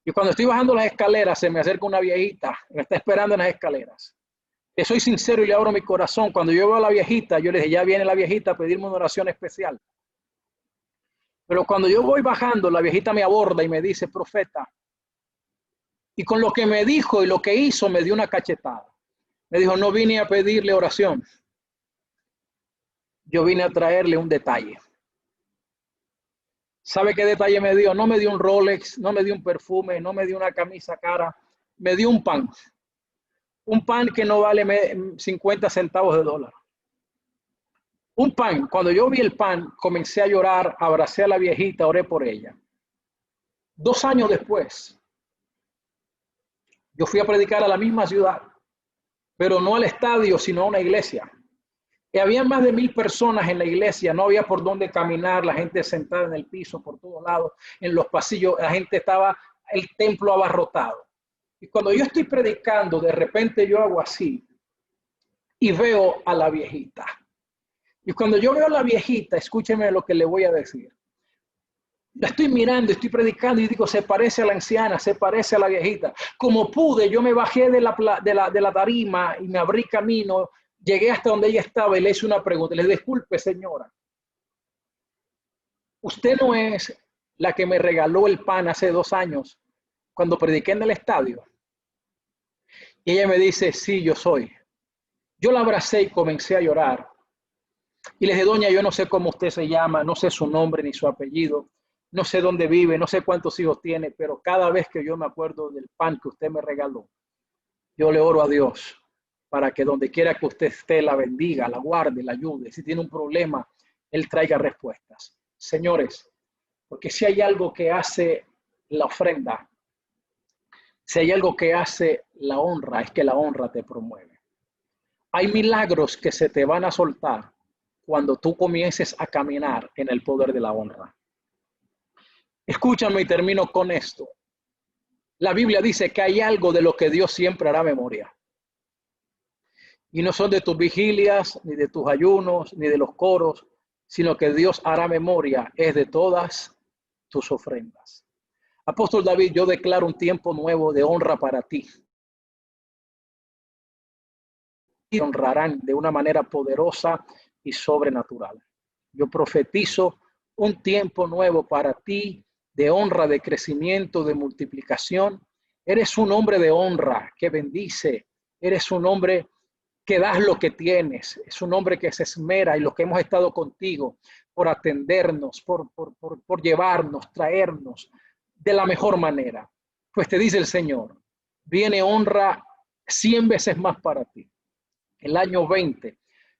Speaker 3: Y cuando estoy bajando las escaleras se me acerca una viejita, me está esperando en las escaleras. Que soy sincero y le abro mi corazón. Cuando yo veo a la viejita, yo le dije, ya viene la viejita a pedirme una oración especial. Pero cuando yo voy bajando, la viejita me aborda y me dice, profeta. Y con lo que me dijo y lo que hizo, me dio una cachetada. Me dijo, no vine a pedirle oración. Yo vine a traerle un detalle. ¿Sabe qué detalle me dio? No me dio un Rolex, no me dio un perfume, no me dio una camisa cara. Me dio un pan. Un pan que no vale 50 centavos de dólar. Un pan. Cuando yo vi el pan, comencé a llorar, abracé a la viejita, oré por ella. 2 años después, yo fui a predicar a la misma ciudad, pero no al estadio, sino a una iglesia. Y había más de 1,000 personas en la iglesia, no había por dónde caminar, la gente sentada en el piso por todos lados, en los pasillos, la gente estaba, el templo abarrotado. Y cuando yo estoy predicando, de repente yo hago así y veo a la viejita. Y cuando yo veo a la viejita, escúcheme lo que le voy a decir. La estoy mirando, estoy predicando y digo, se parece a la anciana, se parece a la viejita. Como pude, yo me bajé de la tarima y me abrí camino, llegué hasta donde ella estaba y le hice una pregunta. Le dije, disculpe, señora, usted no es la que me regaló el pan hace 2 años cuando prediqué en el estadio. Y ella me dice, sí, yo soy. Yo la abracé y comencé a llorar. Y le dije, doña, yo no sé cómo usted se llama, no sé su nombre ni su apellido. No sé dónde vive, no sé cuántos hijos tiene, pero cada vez que yo me acuerdo del pan que usted me regaló, yo le oro a Dios para que donde quiera que usted esté, la bendiga, la guarde, la ayude. Si tiene un problema, Él traiga respuestas. Señores, porque si hay algo que hace la ofrenda, si hay algo que hace la honra, es que la honra te promueve. Hay milagros que se te van a soltar cuando tú comiences a caminar en el poder de la honra. Escúchame y termino con esto. La Biblia dice que hay algo de lo que Dios siempre hará memoria. Y no son de tus vigilias, ni de tus ayunos, ni de los coros, sino que Dios hará memoria es de todas tus ofrendas. Apóstol David, yo declaro un tiempo nuevo de honra para ti. Y honrarán de una manera poderosa y sobrenatural. Yo profetizo un tiempo nuevo para ti, de honra, de crecimiento, de multiplicación. Eres un hombre de honra que bendice. Eres un hombre que das lo que tienes. Es un hombre que se esmera, y los que hemos estado contigo por atendernos, por llevarnos, traernos. de la mejor manera. Pues te dice el Señor, viene honra 100 veces más para ti. El año 20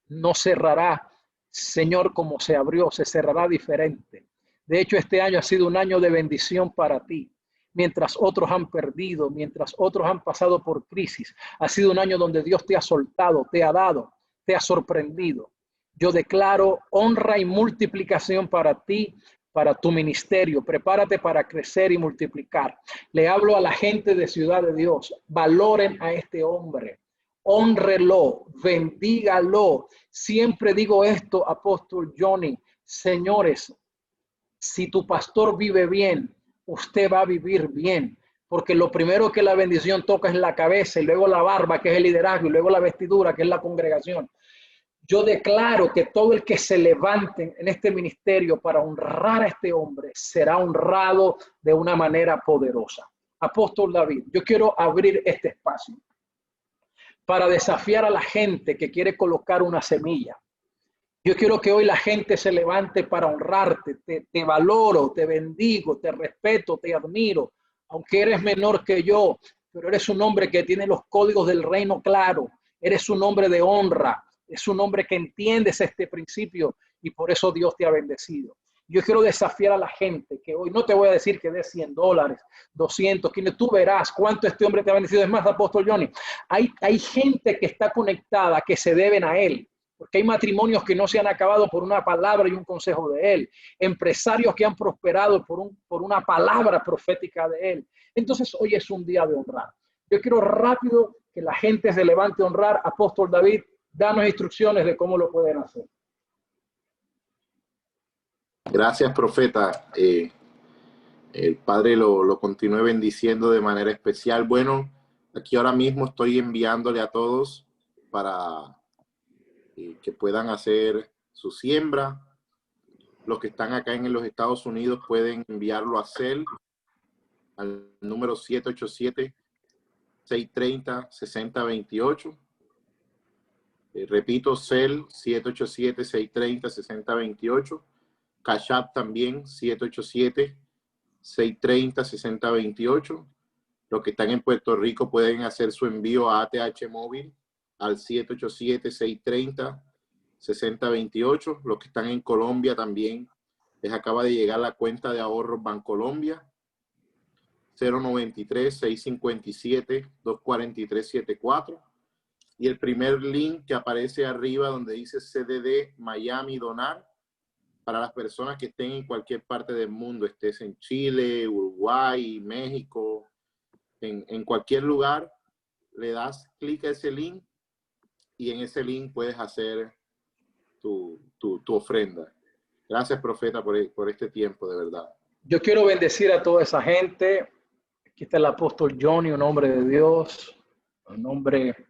Speaker 3: no cerrará, Señor, como se abrió, se cerrará diferente. De hecho, este año ha sido un año de bendición para ti. Mientras otros han perdido, mientras otros han pasado por crisis, ha sido un año donde Dios te ha soltado, te ha dado, te ha sorprendido. Yo declaro honra y multiplicación para ti, para tu ministerio. Prepárate para crecer y multiplicar. Le hablo a la gente de Ciudad de Dios. Valoren a este hombre. Hónrelo, bendígalo. Siempre digo esto, apóstol Johnny. Señores, si tu pastor vive bien, usted va a vivir bien. Porque lo primero que la bendición toca es la cabeza, y luego la barba, que es el liderazgo, y luego la vestidura, que es la congregación. Yo declaro que todo el que se levante en este ministerio para honrar a este hombre será honrado de una manera poderosa. Apóstol David, yo quiero abrir este espacio para desafiar a la gente que quiere colocar una semilla. Yo quiero que hoy la gente se levante para honrarte. Te valoro, te bendigo, te respeto, te admiro. Aunque eres menor que yo, pero eres un hombre que tiene los códigos del reino claro. Eres un hombre de honra. Es un hombre que entiendes este principio y por eso Dios te ha bendecido. Yo quiero desafiar a la gente que hoy, no te voy a decir que des $100, 200, que tú verás cuánto este hombre te ha bendecido. Es más, apóstol Johnny, hay gente que está conectada, que se deben a él. Porque hay matrimonios que no se han acabado por una palabra y un consejo de él. Empresarios que han prosperado por una palabra profética de él. Entonces hoy es un día de honrar. Yo quiero rápido que la gente se levante a honrar. Apóstol David, danos instrucciones de cómo lo pueden hacer.
Speaker 2: Gracias, profeta. El Padre lo continúe bendiciendo de manera especial. Bueno, aquí ahora mismo estoy enviándole a todos para que puedan hacer su siembra. Los que están acá en los Estados Unidos pueden enviarlo a CEL al número 787-630-6028. Repito, CEL 787-630-6028. Cash App también 787-630-6028. Los que están en Puerto Rico pueden hacer su envío a ATH Móvil al 787-630-6028. Los que están en Colombia también les acaba de llegar la cuenta de ahorros Bancolombia 093-657-24374. Y el primer link que aparece arriba donde dice CDD Miami Donar, para las personas que estén en cualquier parte del mundo, estés en Chile, Uruguay, México, en cualquier lugar, le das clic a ese link y en ese link puedes hacer tu ofrenda. Gracias, profeta, por este tiempo, de verdad.
Speaker 3: Yo quiero bendecir a toda esa gente. Aquí está el apóstol Johnny, un hombre de Dios, un hombre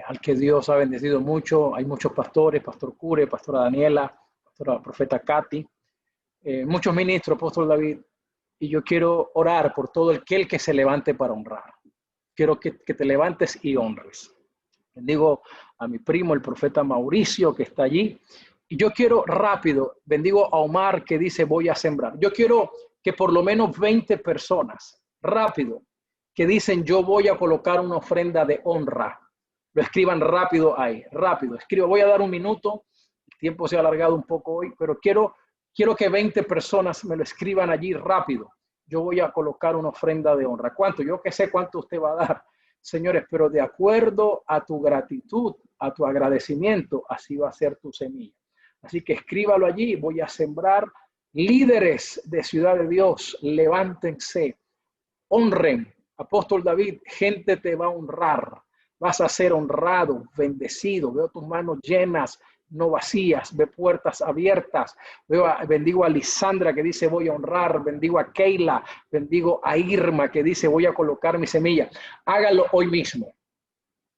Speaker 3: al que Dios ha bendecido mucho. Hay muchos pastores, pastor Cure, pastora Daniela, profeta Katy, muchos ministros, apóstol David. Y yo quiero orar por todo el que se levante para honrar. Quiero que te levantes y honres. Bendigo a mi primo, el profeta Mauricio, que está allí. Y yo quiero rápido, bendigo a Omar, que dice voy a sembrar. Yo quiero que por lo menos 20 personas, rápido, que dicen yo voy a colocar una ofrenda de honra. Lo escriban rápido ahí, rápido. Escribo, voy a dar un minuto. El tiempo se ha alargado un poco hoy, pero quiero que 20 personas me lo escriban allí rápido. Yo voy a colocar una ofrenda de honra. ¿Cuánto? Yo que sé cuánto usted va a dar, señores, pero de acuerdo a tu gratitud, a tu agradecimiento, así va a ser tu semilla. Así que escríbalo allí. Voy a sembrar. Líderes de Ciudad de Dios, levántense, honren. Apóstol David, gente te va a honrar. Vas a ser honrado, bendecido. Veo tus manos llenas, no vacías. Ve puertas abiertas. Bendigo a Lisandra que dice voy a honrar. Bendigo a Keila. Bendigo a Irma que dice voy a colocar mi semilla. Hágalo hoy mismo.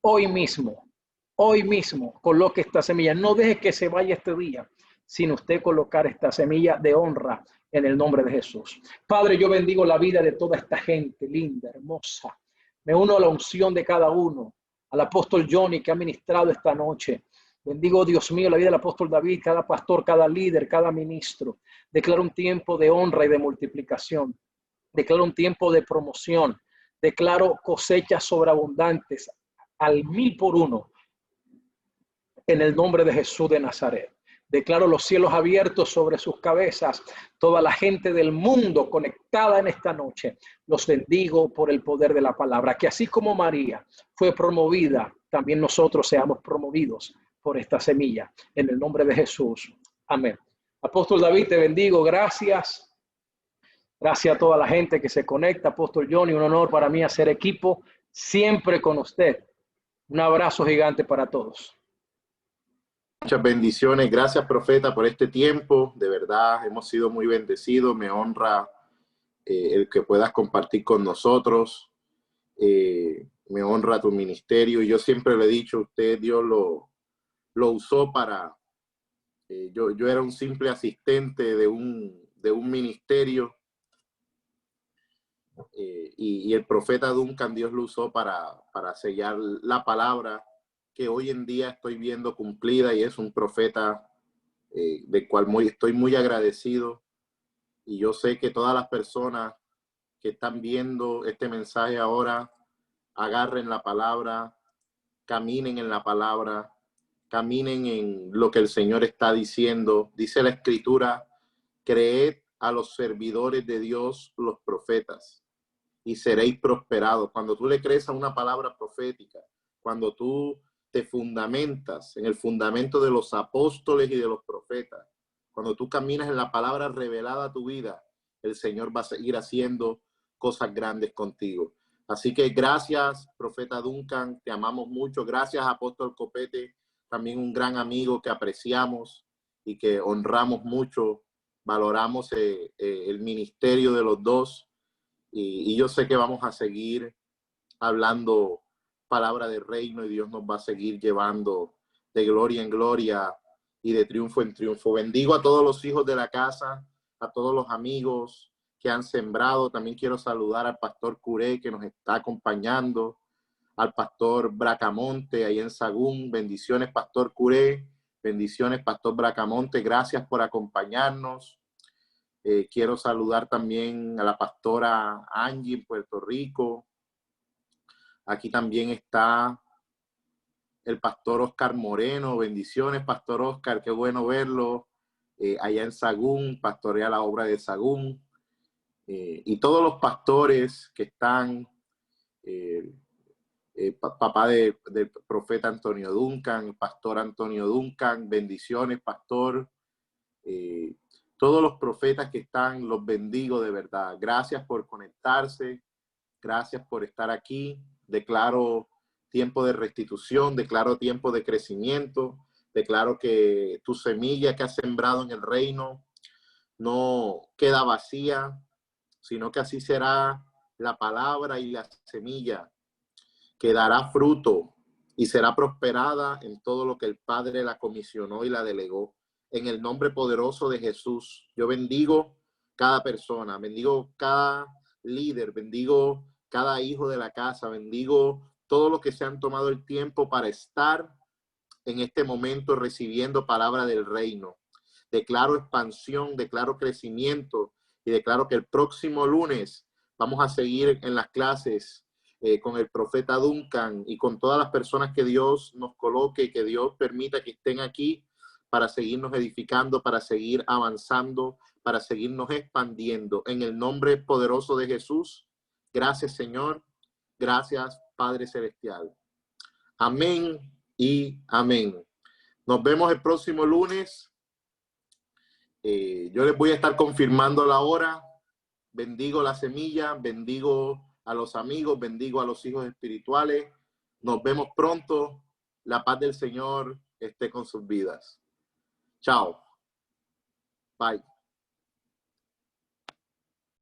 Speaker 3: Hoy mismo. Hoy mismo coloque esta semilla. No deje que se vaya este día sin usted colocar esta semilla de honra en el nombre de Jesús. Padre, yo bendigo la vida de toda esta gente linda, hermosa. Me uno a la unción de cada uno. Al apóstol Johnny que ha ministrado esta noche. Bendigo, Dios mío, la vida del apóstol David, cada pastor, cada líder, cada ministro. Declaro un tiempo de honra y de multiplicación. Declaro un tiempo de promoción. Declaro cosechas sobreabundantes al 1000 por 1 en el nombre de Jesús de Nazaret. Declaro los cielos abiertos sobre sus cabezas. Toda la gente del mundo conectada en esta noche, los bendigo por el poder de la palabra. Que así como María fue promovida, también nosotros seamos promovidos por esta semilla. En el nombre de Jesús. Amén. Apóstol David, te bendigo. Gracias. Gracias a toda la gente que se conecta. Apóstol Johnny, un honor para mí hacer equipo siempre con usted. Un abrazo gigante para todos.
Speaker 2: Muchas bendiciones. Gracias, profeta, por este tiempo. De verdad, hemos sido muy bendecidos. Me honra el que puedas compartir con nosotros. Me honra tu ministerio. Y yo siempre le he dicho, usted, Dios lo usó para... yo era un simple asistente de un ministerio. Y el profeta Duncan, Dios lo usó para sellar la palabra que hoy en día estoy viendo cumplida, y es un profeta del cual estoy muy agradecido. Y yo sé que todas las personas que están viendo este mensaje ahora agarren la palabra, caminen en la palabra, caminen en lo que el Señor está diciendo. Dice la Escritura: creed a los servidores de Dios, los profetas, y seréis prosperados. Cuando tú le crees a una palabra profética, cuando tú te fundamentas en el fundamento de los apóstoles y de los profetas, cuando tú caminas en la palabra revelada a tu vida, el Señor va a seguir haciendo cosas grandes contigo. Así que gracias, profeta Duncan, te amamos mucho. Gracias, apóstol Copete, también un gran amigo que apreciamos y que honramos mucho. Valoramos el ministerio de los dos. Y yo sé que vamos a seguir hablando palabra de reino, y Dios nos va a seguir llevando de gloria en gloria y de triunfo en triunfo. Bendigo a todos los hijos de la casa, a todos los amigos que han sembrado. También quiero saludar al pastor Curé, que nos está acompañando, al pastor Bracamonte ahí en Sagún. Bendiciones, pastor Curé. Bendiciones, pastor Bracamonte. Gracias por acompañarnos. Quiero saludar también a la pastora Angie en Puerto Rico. Aquí también está el pastor Oscar Moreno. Bendiciones, pastor Oscar, qué bueno verlo. Allá en Sagún, pastorea la obra de Sagún. Y todos los pastores que están, papá del profeta Antonio Duncan, pastor Antonio Duncan, bendiciones, pastor. Todos los profetas que están, los bendigo de verdad. Gracias por conectarse. Gracias por estar aquí. Declaro tiempo de restitución, declaro tiempo de crecimiento, declaro que tu semilla que has sembrado en el reino no queda vacía, sino que así será la palabra y la semilla, que dará fruto y será prosperada en todo lo que el Padre la comisionó y la delegó. En el nombre poderoso de Jesús, yo bendigo cada persona, bendigo cada líder, bendigo cada hijo de la casa, bendigo todos los que se han tomado el tiempo para estar en este momento recibiendo palabra del reino. Declaro expansión, declaro crecimiento, y declaro que el próximo lunes vamos a seguir en las clases con el profeta Duncan y con todas las personas que Dios nos coloque y que Dios permita que estén aquí para seguirnos edificando, para seguir avanzando, para seguirnos expandiendo. En el nombre poderoso de Jesús, gracias, Señor. Gracias, Padre Celestial. Amén y amén. Nos vemos el próximo lunes. Yo les voy a estar confirmando la hora. Bendigo la semilla, bendigo a los amigos, bendigo a los hijos espirituales. Nos vemos pronto. La paz del Señor esté con sus vidas. Chao. Bye.